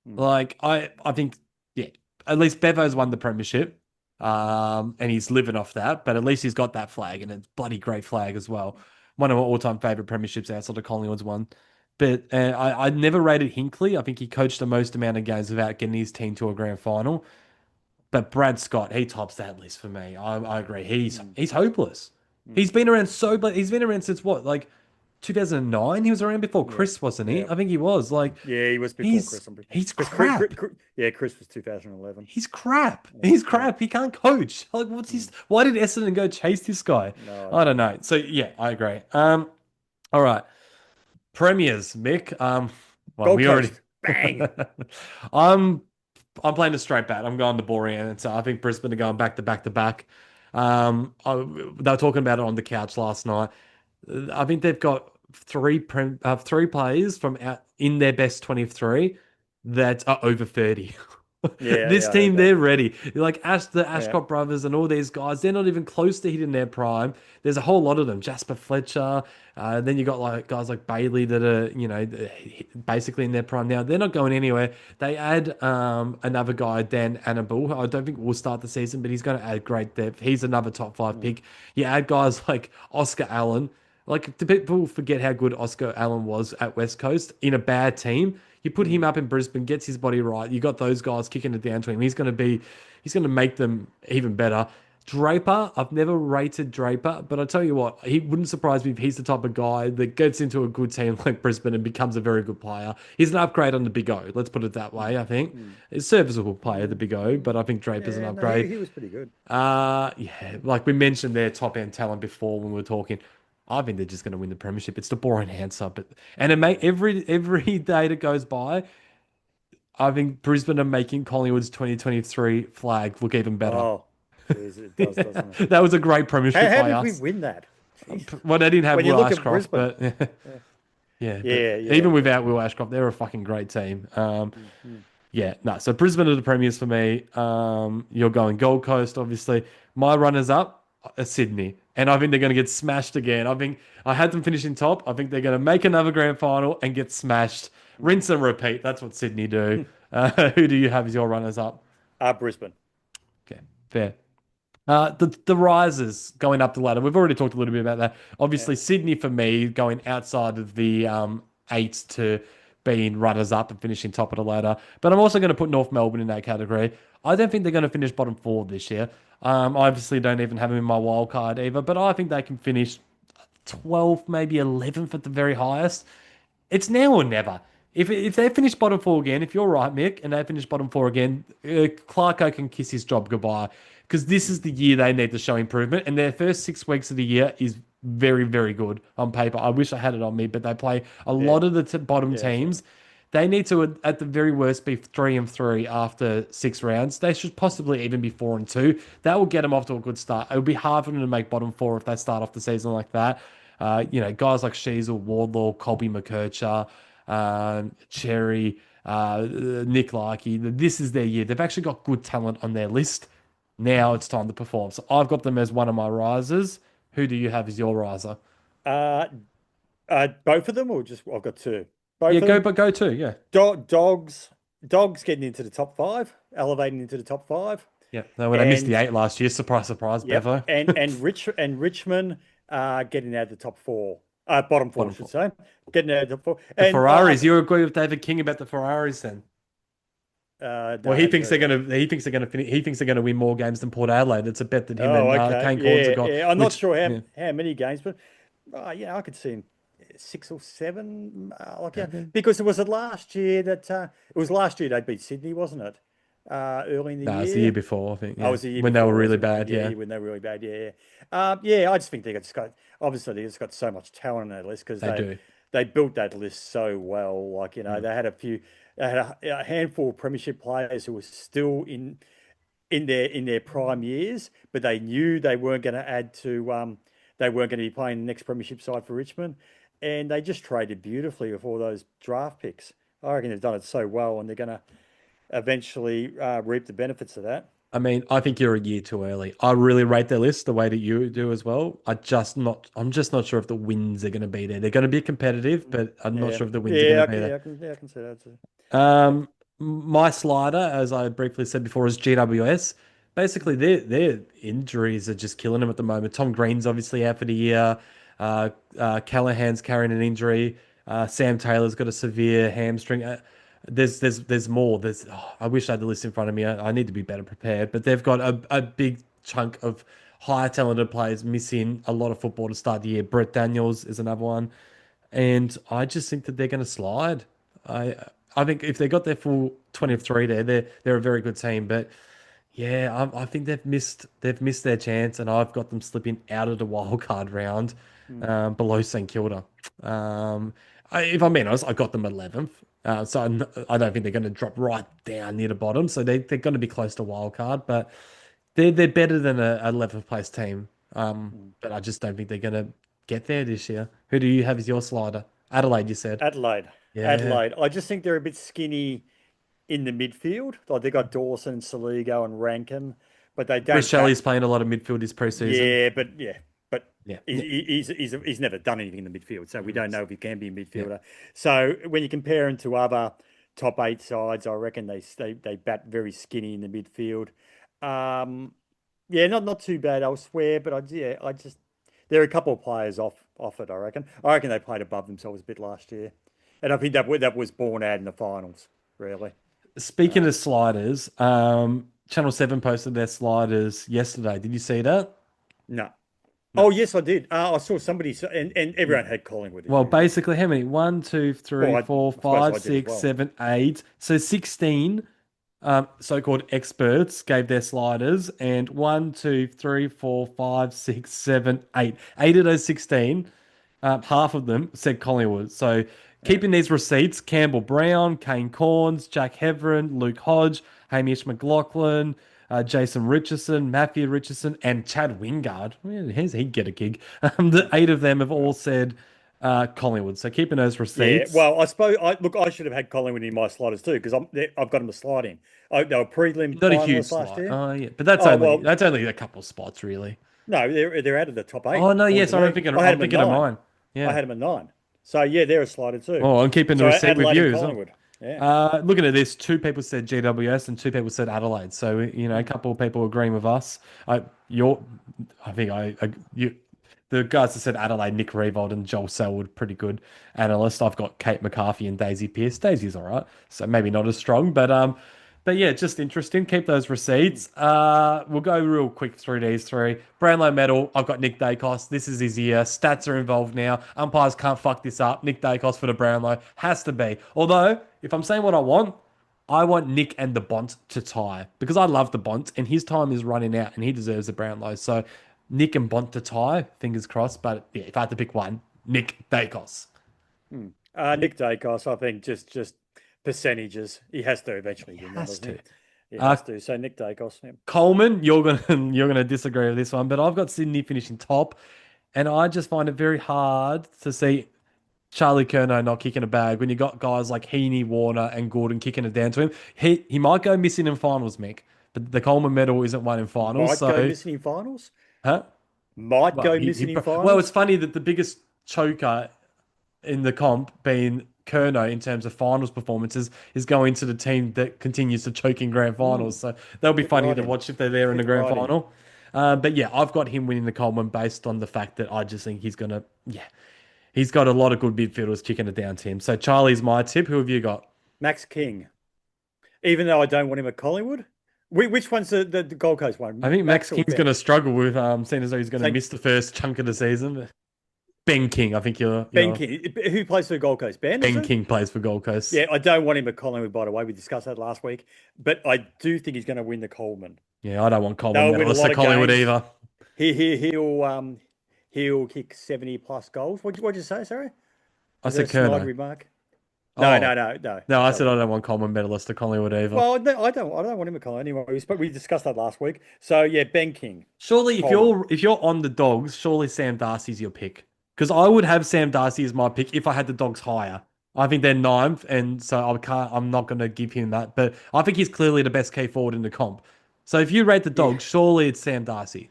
Like I think, yeah, at least Bevo's won the premiership, and he's living off that. But at least he's got that flag, and it's a bloody great flag as well. One of my all-time favorite premierships outside of Collingwood's one. But I never rated Hinkley. I think he coached the most amount of games without getting his team to a grand final. But Brad Scott, he tops that list for me. I agree. He's hopeless. He's been around but he's been around since what, like 2009? He was around before Yeah, Chris, wasn't he? yeah, I think he was. Like, yeah. He was before he's Chris. he's Because crap. Chris was 2011. He's crap. He's crap. He can't coach. Like, what's his? Why did Essendon go chase this guy? No, I don't know. So yeah, I agree. All right. Premiers, Mick. Well, Gold we already. Coast, bang. I'm I'm playing a straight bet. I'm going the boring answer. I think Brisbane are going back to back to back. They were talking about it on the couch last night. I think they've got three players from out in their best 23 that are over 30. Yeah, This yeah, I heard team, that. they're ready. Like the Yeah. Ashcott brothers and all these guys, they're not even close to hitting their prime. There's a whole lot of them. Jasper Fletcher. Then you got like guys like Bailey that are, basically in their prime now. They're not going anywhere. They add another guy, Dan Annabelle. I don't think will start the season, but he's going to add great depth. He's another top five pick. You add guys like Oscar Allen. Like, do people forget how good Oscar Allen was at West Coast in a bad team? You put him up in Brisbane, gets his body right. You got those guys kicking it down to him. He's going to make them even better. Draper, I've never rated Draper, but I tell you what, he wouldn't surprise me if he's the type of guy that gets into a good team like Brisbane and becomes a very good player. He's an upgrade on the Big O. Let's put it that way. I think he's a serviceable player, the Big O, but I think Draper's an Yeah, no, upgrade. he was pretty good. Yeah, like we mentioned their top end talent before when we were talking. I think they're just going to win the premiership. It's the boring answer, but it make every day that goes by, I think Brisbane are making Collingwood's 2023 flag look even better. Oh, jeez, it does, doesn't it? That was a great premiership How by did we us. win that? Well, they didn't have When you Will look at Ashcroft, Brisbane. but yeah, but Yeah, yeah. even without Will Ashcroft, they're a fucking great team. Yeah, no. So Brisbane are the premiers for me. You're going Gold Coast, obviously. My runners up are Sydney, and I think they're going to get smashed again. I think I had them finishing top. I think they're going to make another grand final and get smashed. Rinse and repeat. That's what Sydney do. Who do you have as your runners up? Brisbane. Okay, fair. The risers going up the ladder. We've already talked a little bit about that. Obviously, Sydney for me going outside of the eight to being runners up and finishing top of the ladder. But I'm also going to put North Melbourne in that category. I don't think they're going to finish bottom four this year. I obviously don't even have them in my wild card either. But I think they can finish 12th, maybe 11th at the very highest. It's now or never. If they finish bottom four again, if you're right, Mick, and they finish bottom four again, Clarko can kiss his job goodbye because this is the year they need to show improvement. And their first 6 weeks of the year is very, very good on paper. I wish I had it on me, but they play a lot of the bottom teams. They need to, at the very worst, be 3-3 after 6 rounds. They should possibly even be 4-2. That will get them off to a good start. It would be hard for them to make bottom four if they start off the season like that. Guys like Sheasel, Wardlaw, Colby McKercher, Cherry, Nick Larkey. This is their year. They've actually got good talent on their list. Now it's time to perform. So I've got them as one of my risers. Who do you have as your riser? Uh, both of them, or just I've got two. Both Yeah, of them. go too. Yeah, Dogs getting into the top five, elevating into the top five. yeah. No, when I missed the And- 8 last year, surprise, surprise, Yep. Bevo. and Richmond getting out of the top four. Bottom four, I should say. Getting out of the top four. The Ferraris. You agree with David King about the Ferraris then? Well, he thinks they're gonna finish. He thinks they're gonna win more games than Port Adelaide. It's a bet that him and Kane Corns have got. Yeah. I'm not which- sure yeah. how many games, but I could see him 6 or 7. Because it was it last year that it was last year they beat Sydney, wasn't it? Early in the No, year. it was the year before, I think. Oh, it was the year when they before, were really wasn't it? bad. Yeah. When they were really bad. Yeah. I just think they just got obviously they just got so much talent on that list because They do. they built that list so well. Like they had a handful of premiership players who were still in their prime years, but they knew they weren't going to add to they weren't going to be playing the next premiership side for Richmond, and they just traded beautifully with all those draft picks. I reckon they've done it so well, and they're going to eventually reap the benefits of that. I mean, I think you're a year too early. I really rate their list the way that you do as well. I'm just not sure if the wins are going to be there. They're going to be competitive, but I'm not Yeah, sure if the wins are going yeah, to be there. I can see that too. My slider, as I briefly said before, is GWS. Basically, their injuries are just killing them at the moment. Tom Green's obviously out for the year. Callahan's carrying an injury. Sam Taylor's got a severe hamstring. There's more. I wish I had the list in front of me. I need to be better prepared. But they've got a big chunk of high talented players missing a lot of football to start the year. Brett Daniels is another one, and I just think that they're going to slide. I I think if they got their full 23 there, they're a very good team. But yeah, I think they've missed their chance, and I've got them slipping out of the wild card round, below St Kilda. If I'm being honest, I got them 11th. So I don't think they're going to drop right down near the bottom. So they're going to be close to wild card, but they're better than a 11th place team. But I just don't think they're going to get there this year. Who do you have as your slider? Adelaide, you said. Adelaide, Yeah. Adelaide. I just think they're a bit skinny in the midfield. Like they got Dawson, Saligo, and Rankin, but they Chris don't bat. Shelley's playing a lot of midfield this preseason. Yeah, but Yeah. he's never done anything in the midfield, so we don't know if he can be a midfielder. So when you compare him to other top eight sides, I reckon they bat very skinny in the midfield. Yeah, not too bad elsewhere, but I just there are a couple of players off it. I reckon. I reckon they played above themselves a bit last year, and I think that was borne out in the finals. Really, Speaking of sliders, Channel 7 posted their sliders yesterday. Did you see that? no. No. Oh yes, I did. I saw somebody, and everyone had Collingwood in Well, there, didn't they? basically, how many? One, two, Well, three, four, I suppose five, I did as six, well. 7, 8. So 16 so-called experts gave their sliders, and 1, 2, 3, 4, 5, 6, 7, 8. 8 of those 16, half of them said Collingwood. So Yeah. keeping these receipts, Campbell Brown, Kane Corns, Jack Heverin, Luke Hodge, Hamish McLaughlin, Jason Richardson, Matthew Richardson, and Chad Wingard. Where does he get a gig? The 8 of them have all said Collingwood. So keeping those Yeah, receipts. well, I suppose I should have had Collingwood in my sliders too because I've got them a slide in. They were prelim Not a huge finalists last slot. year. Oh yeah, but that's Oh only well, that's only a couple of spots really. no, they're out of the top eight Oh no, according yes, to me. I had I'm them at thinking of nine. mine. I Yeah. had them at nine. So yeah, they're a slider too. Oh, I'm keeping the So receipt with Adelaide and you. So, Collingwood. Yeah. looking at this, 2 people said GWS and 2 people said Adelaide. So a couple of people agreeing with us. You're, I think you, the guys that said Adelaide, Nick Revold and Joel Selwood, pretty good analyst. I've got Kate McCarthy and Daisy Pearce. Daisy's all right, so maybe not as strong, but yeah, just interesting. Keep those receipts. We'll go real quick through these three. Brownlow medal. I've got Nick Dacos. This is his year. Stats are involved now. Umpires can't fuck this up. Nick Dacos for the Brownlow has to be. Although, if I'm saying what I want Nick and the Bont to tie because I love the Bont and his time is running out and he deserves the Brownlow. So Nick and Bont to tie, fingers crossed. But yeah, if I had to pick one, Nick Dacos. Nick Dacos, I think just percentages. He has to eventually win that, Has doesn't to. he? He Uh, has to. So Nick Dacos. Yeah. Coleman, you're gonna you're gonna disagree with this one, but I've got Sydney finishing top, and I just find it very hard to see Charlie Curnow not kicking a bag when you got guys like Heaney, Warner, and Gordon kicking it down to him. He might go missing in finals, Mick, but the Coleman medal isn't won in finals, Might go so missing in finals. huh? Might Well, go missing in well, it's finals. funny that the biggest choker in the comp being Curnow in terms of finals performances is going to the team that continues to choke in grand finals. So that'll be Fit funny right to in. watch if they're there in the Fit grand right in. final. But yeah, I've got him winning the Coleman based on the fact that I just think he's got a lot of good midfielders kicking it down to him. So Charlie's my tip. Who have you got? Max King. Even though I don't want him at Collingwood. Which one's the Gold Coast one? I think Max or King's Ben? going to struggle with seeing as though he's going to So miss the first chunk of the season. Ben King, I think Ben King. Who plays for the Gold Coast? Ben, is Ben it? King plays for Gold Coast. Yeah, I don't want him at Collingwood, by the way. We discussed that last week. But I do think he's going to win the Coleman. Yeah, I don't want Coleman They'll win a medalist lot at of Collingwood games. either. He'll kick 70 plus goals. What'd you say, sorry? I Is said that a snide Curnow. remark? Oh. No. No, I said I don't want Coleman medalist to Collingwood either. Well, no, I don't want him at Collingwood anyway. But we discussed that last week. So yeah, Ben King. Surely, if Coleman. you're on the Dogs, surely Sam Darcy's your pick. Because I would have Sam Darcy as my pick if I had the Dogs higher. I think they're ninth, and so I'm not going to give him that. But I think he's clearly the best key forward in the comp. So if you rate the dog, surely it's Sam Darcy.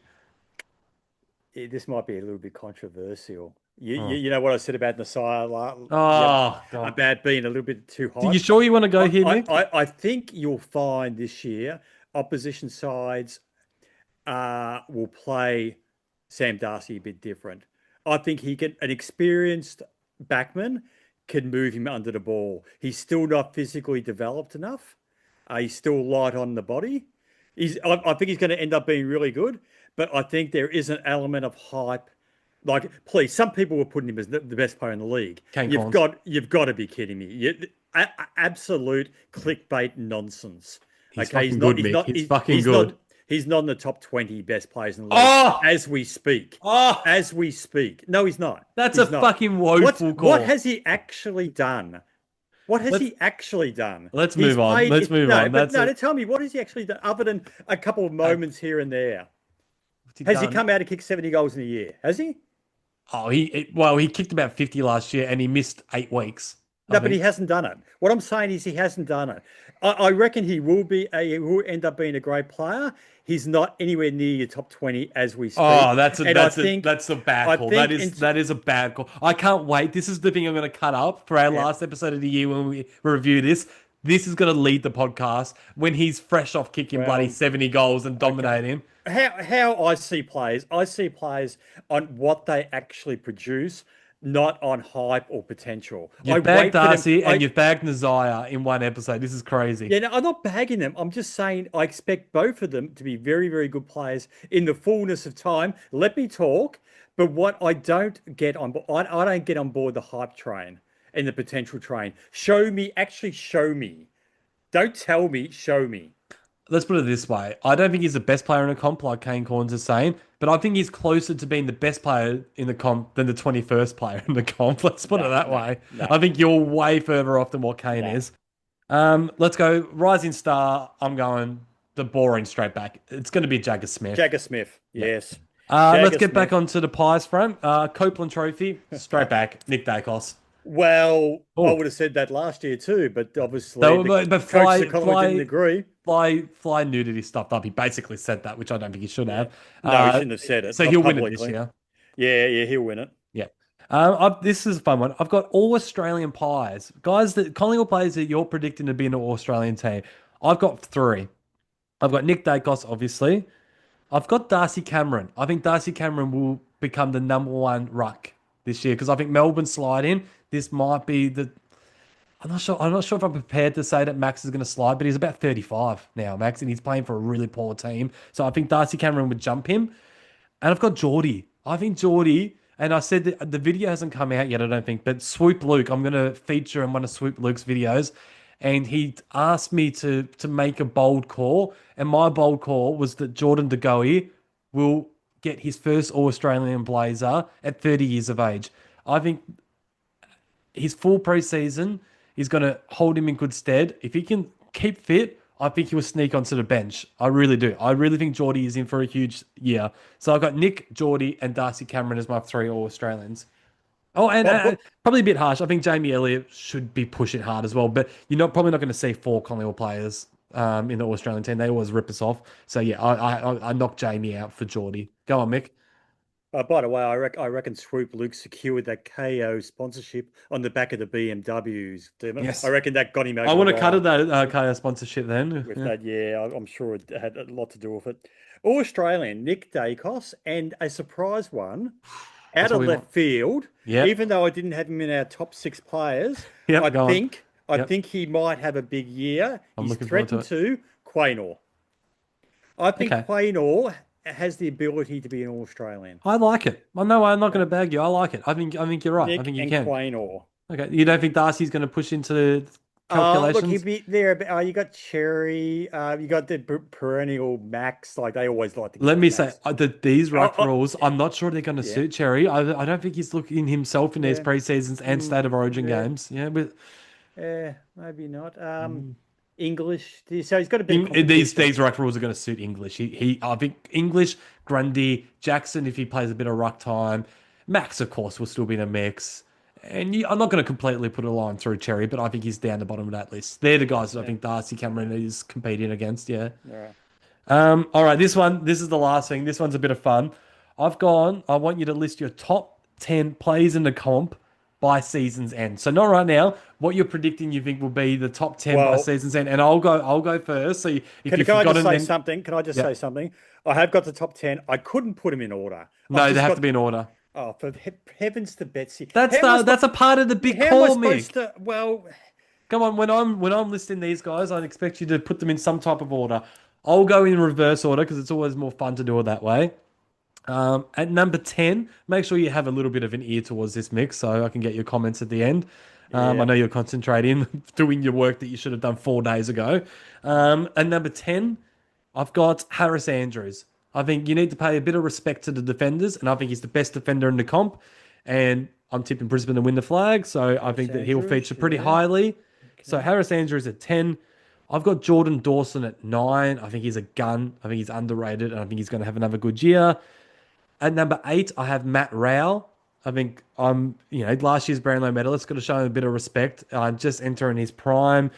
This might be a little bit controversial. You, Oh, you, you know what I said about Nasiah oh God. about being a little bit too Are you hype. sure you want to go here, I, Nick? I, I think you'll find this year opposition sides will play Sam Darcy a bit different. I think an experienced backman can move him under the ball. He's still not physically developed enough. He's still light on the body. I think he's going to end up being really good, but I think there is an element of hype. Like, please, some people were putting him as the best player in the league. Kane Corns. You've got to be kidding me. Absolute clickbait nonsense. He's Okay, fucking good, Mick. He's fucking good. He's not in the top 20 best players in the league Oh! as we speak. Oh! As we speak. No, he's not. That's He's a not. fucking woeful call. What has he actually done? What has he actually done? Let's He's move on. played- Let's move on. But tell me, what has he actually done other than a couple of moments here and there? Has he come out and kicked 70 goals in a year? Has he? Oh, he kicked about 50 last year and he missed 8 weeks. No, but he hasn't done it. What I'm saying is he hasn't done it. I reckon he will end up being a great player. He's not anywhere near your top 20 as we speak. Oh, that's a bad call. think That is a bad call. I can't wait. This is the thing I'm going to cut up for our last episode of the year when we review this. This is going to lead the podcast when he's fresh off kicking bloody 70 goals and dominating. How I see players on what they actually produce, not on hype or potential. You've bagged Darcy and you've bagged Nazaya in one episode. This is crazy. Yeah, no, I'm not bagging them. I'm just saying I expect both of them to be very, very good players in the fullness of time. Let me talk. But what I don't get on board, I don't get on board the hype train and the potential train. Actually show me. Don't tell me, show me. Let's put it this way. I don't think he's the best player in a comp, like Kane Corns is saying, but I think he's closer to being the best player in the comp than the 21st player in the comp. Let's put it that way. No. I think you're way further off than what Kane is. Let's go. Rising star, I'm going the boring straight back. It's going to be Jagger Smith. Jagger Smith, yes. Let's get back onto the Pies front. Copeland Trophy, straight back, Nick Dacos. Well, I would have said that last year too, but obviously Coach didn't agree. Fly nudity stuffed up. He basically said that, which I don't think he should have. No, he shouldn't have said it. So he'll win it this year. Yeah, he'll win it. Yeah. This is a fun one. I've got all Australian Pies. Guys, Collingwood players that you're predicting to be an All-Australian team. I've got 3. I've got Nick Dacos, obviously. I've got Darcy Cameron. I think Darcy Cameron will become the number 1 ruck this year because I think Melbourne slide in. This might be the... I'm not sure if I'm prepared to say that Max is going to slide, but he's about 35 now, Max, and he's playing for a really poor team. So I think Darcy Cameron would jump him. And I've got Geordie. I think Geordie, and I said that the video hasn't come out yet, I don't think, but Swoop Luke, I'm going to feature in one of Swoop Luke's videos, and he asked me to make a bold call, and my bold call was that Jordan De Goey will get his first All-Australian blazer at 30 years of age. I think his full preseason is going to hold him in good stead. If he can keep fit, I think he will sneak onto the bench. I really do. I really think Geordie is in for a huge year. So I've got Nick, Geordie, and Darcy Cameron as my 3 All-Australians. Oh, and probably a bit harsh. I think Jamie Elliott should be pushing hard as well. But you're probably not going to see 4 Collingwood players in the All-Australian team. They always rip us off. So yeah, I knocked Jamie out for Geordie. Go on, Mick. By the way, I reckon Swoop Luke secured that KO sponsorship on the back of the BMWs. Yes. I reckon that got him over. I want to cut that KO sponsorship then. With that, I'm sure it had a lot to do with it. All Australian, Nick Dacos, and a surprise one out of left field. Yep. Even though I didn't have him in our top 6 players, I think he might have a big year. He's threatened to Quaynor. I think Quaynor has the ability to be an All-Australian. I like it. Well, no, I'm not going to bag you. I like it. I think you're right. Nick I think you can. Quaynor. Okay. You don't think Darcy's going to push into the calculations? Look, he'd be there. You got Cherry. You got the perennial Max. Like they always like to. Let me say these ruck rules. I'm not sure they're going to suit Cherry. I don't think he's looking himself in these pre-seasons and state of origin games. Yeah, but maybe not. English. So he's got a bit. These ruck rules are going to suit English. I think English, Grundy, Jackson if he plays a bit of ruck time. Max, of course, will still be in a mix. And I'm not going to completely put a line through Cherry, but I think he's down the bottom of that list. They're the guys that I think Darcy Cameron is competing against. Yeah. All right, this is the last thing. This one's a bit of fun. I want you to list your top 10 plays in the comp by season's end. So not right now, what you're predicting you think will be the top 10 by Well, season's end. And I'll go first. So if you've can I just forgotten, say then something? Can I just yeah. say something? I have got the top 10. I couldn't put them in order. I've No, they just have to got, be in order. oh, for heavens to Betsy. That's a part of the big How am I call, supposed Mick. to, well, Come on, when I'm listing these guys, I expect you to put them in some type of order. I'll go in reverse order because it's always more fun to do it that way. At number 10, make sure you have a little bit of an ear towards this mix so I can get your comments at the end. I yeah. know you're concentrating, doing your work that you should have done 4 days ago. At number 10, I've got Harris Andrews. I think you need to pay a bit of respect to the defenders, and I think he's the best defender in the comp. And I'm tipping Brisbane to win the flag, so I think that he'll Sanders, feature pretty yeah. highly. So Okay. Harris Andrews at 10. I've got Jordan Dawson at 9. I think he's a gun. I think he's underrated, and I think he's going to have another good year. At number 8, I have Matt Rowell. I think last year's Brownlow medalist. Got to show him a bit of respect. Just entering his prime.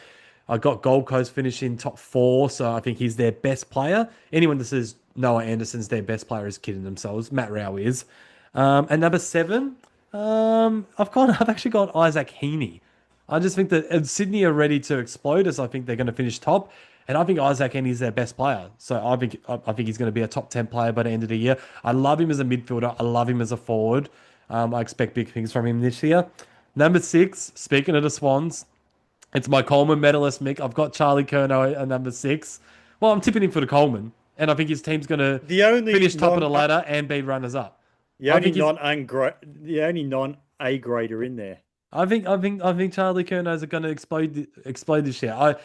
I got Gold Coast finishing top 4, so I think he's their best player. Anyone that says Noah Anderson's their best player is kidding themselves. Matt Rowell is. At number 7, I've actually got Isaac Heaney. I just think that Sydney are ready to explode, as I think they're going to finish top. And I think Isaac Heaney is their best player. So I think he's going to be a top 10 player by the end of the year. I love him as a midfielder. I love him as a forward. I expect big things from him this year. Number 6, speaking of the Swans, it's my Coleman medalist, Mick. I've got Charlie Curnow at number 6. Well, I'm tipping him for the Coleman. And I think his team's going to The only finish top of non, the ladder and be runners up. the I only think he's, the only non-A grader in there. I think Charlie Curnow's going to explode this year.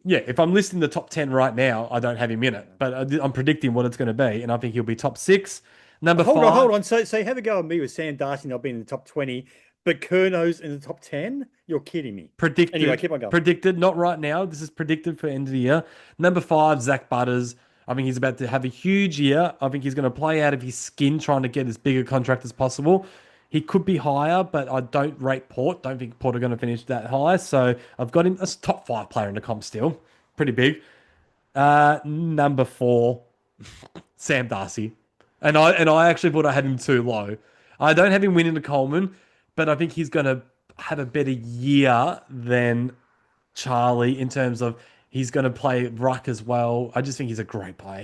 Yeah, if I'm listing the top 10 right now, I don't have him in it, but I'm predicting what it's going to be, and I think he'll be top 6. Number Hold on, 5, hold on. So you have a go at me with Sam Darcy not being in the top 20, but Kernow's in the top 10? You're kidding me. predicted, Anyway, keep on going. predicted, not right now. This is predicted for end of the year. Number 5, Zach Butters. I think he's about to have a huge year. I think he's going to play out of his skin trying to get as big a contract as possible. He could be higher, but I don't rate Port. Don't think Port are going to finish that high. So I've got him as top 5 player in the comp still. Pretty big. Number 4, Sam Darcy. And I actually thought I had him too low. I don't have him winning the Coleman, but I think he's going to have a better year than Charlie in terms of he's going to play ruck as well. I just think he's a great player.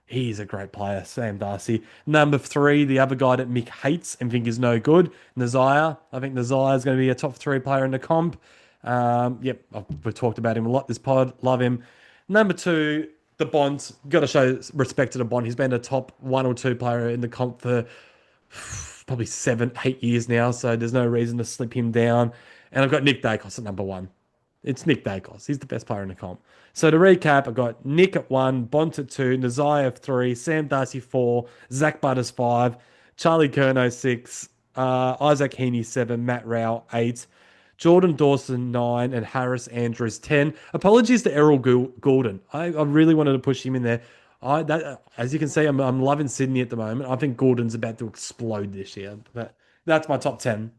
He's a great player, Sam Darcy. Number 3, the other guy that Mick hates and think is no good, Nazire. I think Nazire is going to be a top 3 player in the comp. We've talked about him a lot this pod. Love him. Number 2, the Bonds. Got to show respect to the Bond. He's been a top 1 or 2 player in the comp for probably 7, 8 years now, so there's no reason to slip him down. And I've got Nick Dacos at number 1. It's Nick Dacos. He's the best player in the comp. So to recap, I've got Nick at 1, Bont at 2, Nazai at 3, Sam Darcy 4, Zach Butters 5, Charlie Curnow 6, Isaac Heaney 7, Matt Rowell 8, Jordan Dawson 9, and Harris Andrews 10. Apologies to Errol Goulden. I really wanted to push him in there. As you can see, I'm loving Sydney at the moment. I think Goulden's about to explode this year. But that's my top 10.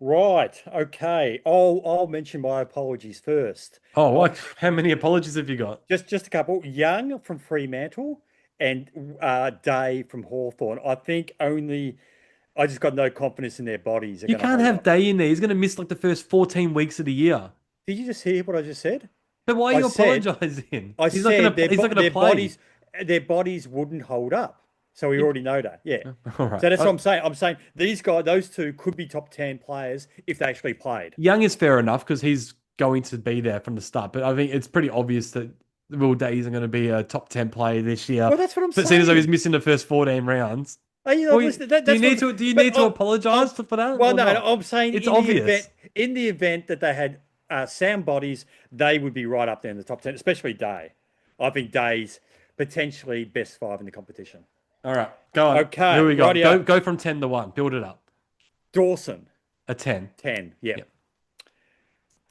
Right. Okay. I'll mention my apologies first. Oh, what? How many apologies have you got? Just a couple. Young from Fremantle and Day from Hawthorn. I just got no confidence in their bodies. They're You gonna can't hold have up. Day in there. He's going to miss like the first 14 weeks of the year. Did you just hear what I just said? But why are I you said- apologizing? I He's not said going to. He's not going to play. their bodies wouldn't hold up. So we already know that. Yeah. All right. So that's what I'm saying. I'm saying these guys, those two could be top 10 players if they actually played. Young is fair enough because he's going to be there from the start. But I think it's pretty obvious that Will Day isn't going to be a top 10 player this year. Well, that's what I'm But seeing as though saying. he's missing the first 14 rounds. Oh, you know, listen, Do you need what- to but, apologize for that? Well, or no, not? I'm saying It's in obvious. in the event that they had sound bodies, they would be right up there in the top 10, especially Day. I think Day's potentially best 5 in the competition. All right, go on. Okay, Here we go. rightio. Go from 10 to 1. Build it up. Dawson, A 10. 10. Yeah. Yep.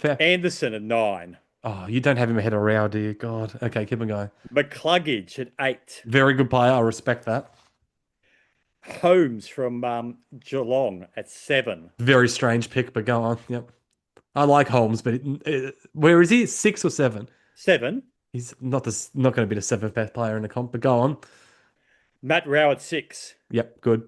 Fair. Anderson at 9. Oh, you don't have him ahead of Rao, do you? God. Okay, keep on going. McCluggage at 8. Very good player. I respect that. Holmes from Geelong at 7. Very strange pick, but go on. Yep. I like Holmes, but where is he? 6 or 7? 7. He's not going to be the seventh best player in the comp, but go on. Matt Rao at 6. Yep, good.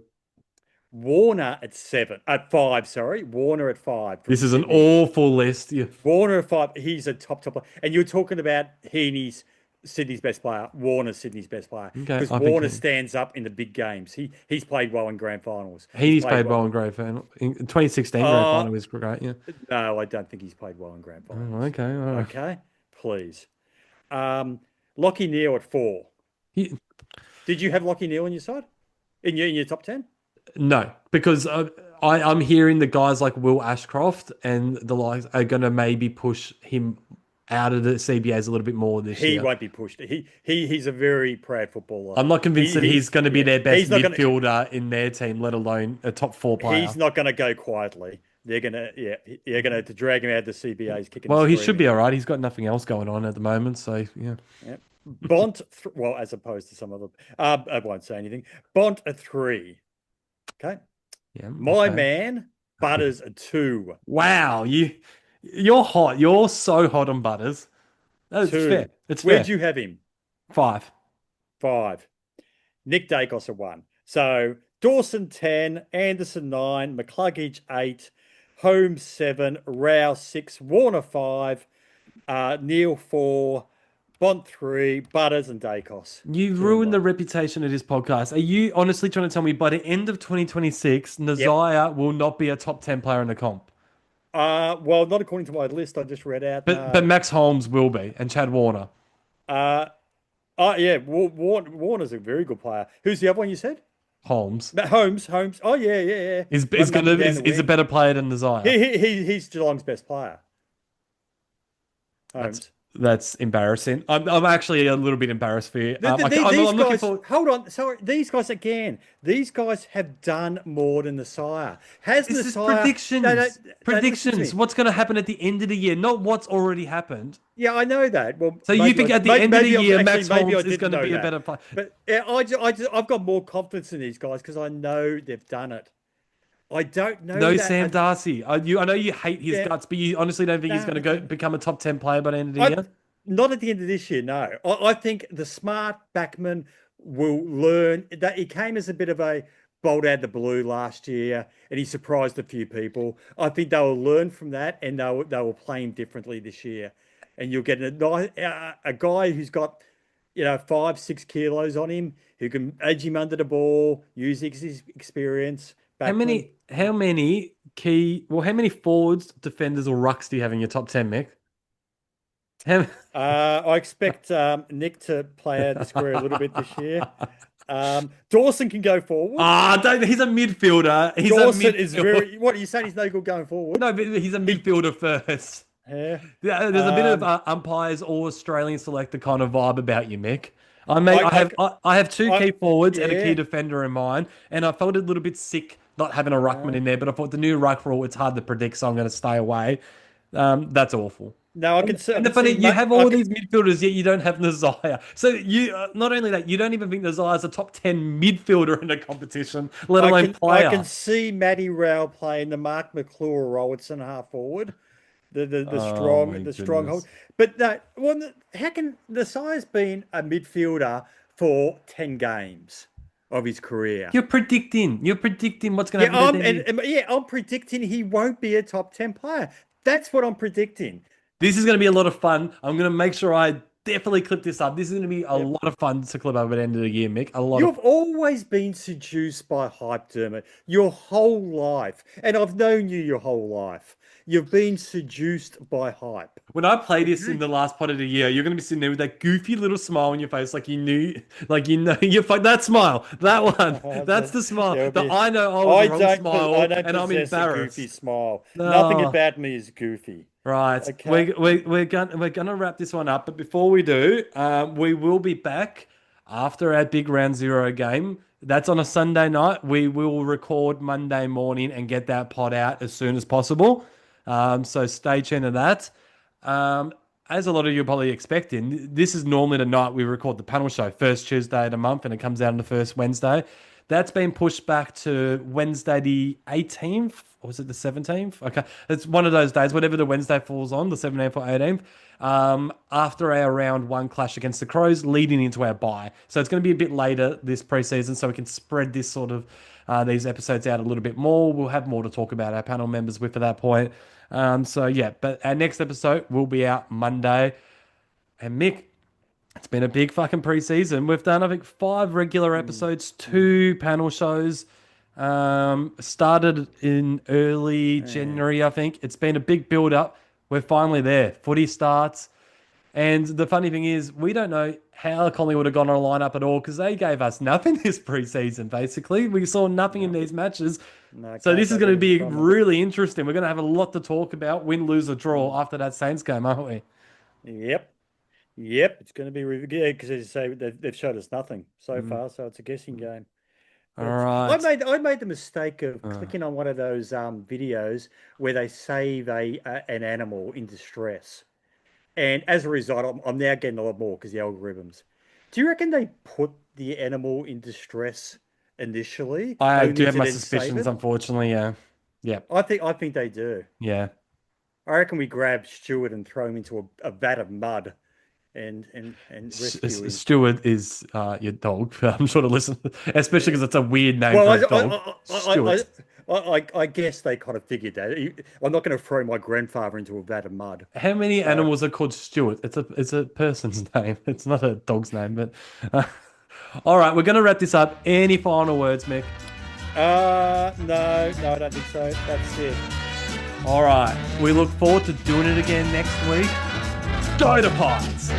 Warner at 5. Sorry, Warner at 5 from This is an Sydney. awful list. Warner at 5. He's a top player. And you're talking about Heaney's Sydney's best player. Warner's Sydney's best player Okay, because I think Warner he- stands up in the big games. He's played well in grand finals. He's played well in grand final. In 2016 grand final was great. Yeah. No, I don't think he's played well in grand finals. Oh, okay. All right. Okay, please. Lockie Neal at 4. He- Did you have Lockie Neal on your side? In your top 10? No, because I'm hearing the guys like Will Ashcroft and the likes are going to maybe push him out of the CBAs a little bit more this He year. won't be pushed. He's a very proud footballer. I'm not convinced that he's going to be their best he's not midfielder in their team, let alone a top 4 player. He's not going to go quietly. They're going to have to drag him out of the CBAs kicking. Well, and he should screaming. be all right. He's got nothing else going on at the moment, so yeah. Yep. Bont, well, as opposed to some other, I won't say anything. Bont a 3. Okay. Yeah. My okay. man, Butters a 2. Wow, you're hot. You're so hot on Butters. That's 2. fair. It's Where'd fair. you have him? 5. 5. Nick Dacos a 1. So Dawson 10, Anderson 9, McCluggage 8, Holmes 7, Rao 6, Warner 5, Neil 4, Bont 3, Butters and Dacos. You've ruined the reputation of this podcast. Are you honestly trying to tell me by the end of 2026, Nazaya will not be a top 10 player in the comp? Well, not according to my list I just read out. But Max Holmes will be, and Chad Warner. Yeah, Warner's a very good player. Who's the other one you said? Holmes. Holmes. Oh yeah. Is a better player than Nazaya. He's Geelong's best player. Holmes. That's embarrassing. I'm actually a little bit embarrassed for you. I'm looking guys, for. hold on. Sorry, these guys again. These guys have done more than the Sire. Has This the is Sire predictions. listen to Predictions. me. What's going to happen at the end of the year, not what's already happened. Yeah, I know that. Well, So you think at the end of the year, Max Holmes is going to be a better player? But yeah, I've got more confidence in these guys because I know they've done it. I don't know. No, that. Sam Darcy. I know you hate his guts, but you honestly don't think he's going to become a top 10 player by the end of the year? Not at the end of this year, no. I think the smart backman will learn that he came as a bit of a bolt out of the blue last year and he surprised a few people. I think they will learn from that and they will play him differently this year. And you'll get a guy who's got 5-6 kilos on him, who can edge him under the ball, use his experience. Backman. How many forwards, defenders, or rucks do you have in your top 10, Mick? I expect Nick to play out the square a little bit this year. Dawson can go forward. He's a midfielder. Dawson is very. What are you saying? He's no good going forward. No, but he's a midfielder first. Yeah. There's a bit of umpires or Australian selector kind of vibe about you, Mick. I have two key forwards and a key defender in mind, and I felt a little bit sick not having a ruckman in there. But I thought the new ruck rule, it's hard to predict, so I'm going to stay away. That's awful. No, I can see. And the funny, you have all these midfielders, yet you don't have Nazaya. So you not only that, you don't even think Nazaya's a top 10 midfielder in the competition, let alone player. I can see Matty Rao playing the Mark McClure role at centre half forward, the stronghold. But no, how can Nazaya's been a midfielder for 10 games of his career? You're predicting what's going to happen. I'm predicting he won't be a top 10 player. That's what I'm predicting. This is going to be a lot of fun. I'm going to make sure I definitely clip this up. This is going to be a lot of fun to clip up at the end of the year, Mick. You've always been seduced by hype, Dermot, your whole life. And I've known you your whole life. You've been seduced by hype. When I play this in the last part of the year, you're going to be sitting there with that goofy little smile on your face, like you know, that smile, that one, that's the smile. I know I was the wrong smile, and I'm embarrassed. A goofy smile. No. Nothing about me is goofy. Right, okay. we're gonna wrap this one up, but before we do, we will be back after our big round 0 game. That's on a Sunday night. We will record Monday morning and get that pod out as soon as possible. So stay tuned to that. As a lot of you are probably expecting, this is normally the night we record the panel show, first Tuesday of the month, and it comes out on the first Wednesday. That's been pushed back to Wednesday the 18th, or was it the 17th? Okay, it's one of those days, whatever the Wednesday falls on, the 17th or 18th, after our round one clash against the Crows, leading into our bye. So it's going to be a bit later this preseason, so we can spread this sort of these episodes out a little bit more. We'll have more to talk about our panel members with at that point. So yeah, but our next episode will be out Monday. And Mick, it's been a big fucking preseason. We've done, I think, 5 regular episodes, 2 panel shows. Started in early January, I think. It's been a big build-up. We're finally there. Footy starts. And the funny thing is, we don't know how Collingwood have gone on a lineup at all because they gave us nothing this preseason, basically. We saw nothing in these matches. So this is going to be really interesting. We're going to have a lot to talk about, win, lose, or draw after that Saints game, aren't we? Yep. It's going to be really good because, as you say, they've showed us nothing so far, so it's a guessing game. All right. I made the mistake of clicking on one of those videos where they save an animal in distress. And as a result, I'm now getting a lot more because the algorithms. Do you reckon they put the animal in distress initially? I do have my suspicions, unfortunately. Yeah. I think they do. Yeah. I reckon we grab Stuart and throw him into a vat of mud and rescue him. Stuart is your dog. I'm sure to listen, especially because it's a weird name for a dog. Stuart. I guess they kind of figured that. I'm not going to throw my grandfather into a vat of mud. How many animals are called Stuart? It's a person's name. It's not a dog's name. But all right, we're going to wrap this up. Any final words, Mick? No, I don't think so. That's it. All right, we look forward to doing it again next week. Go to Pies!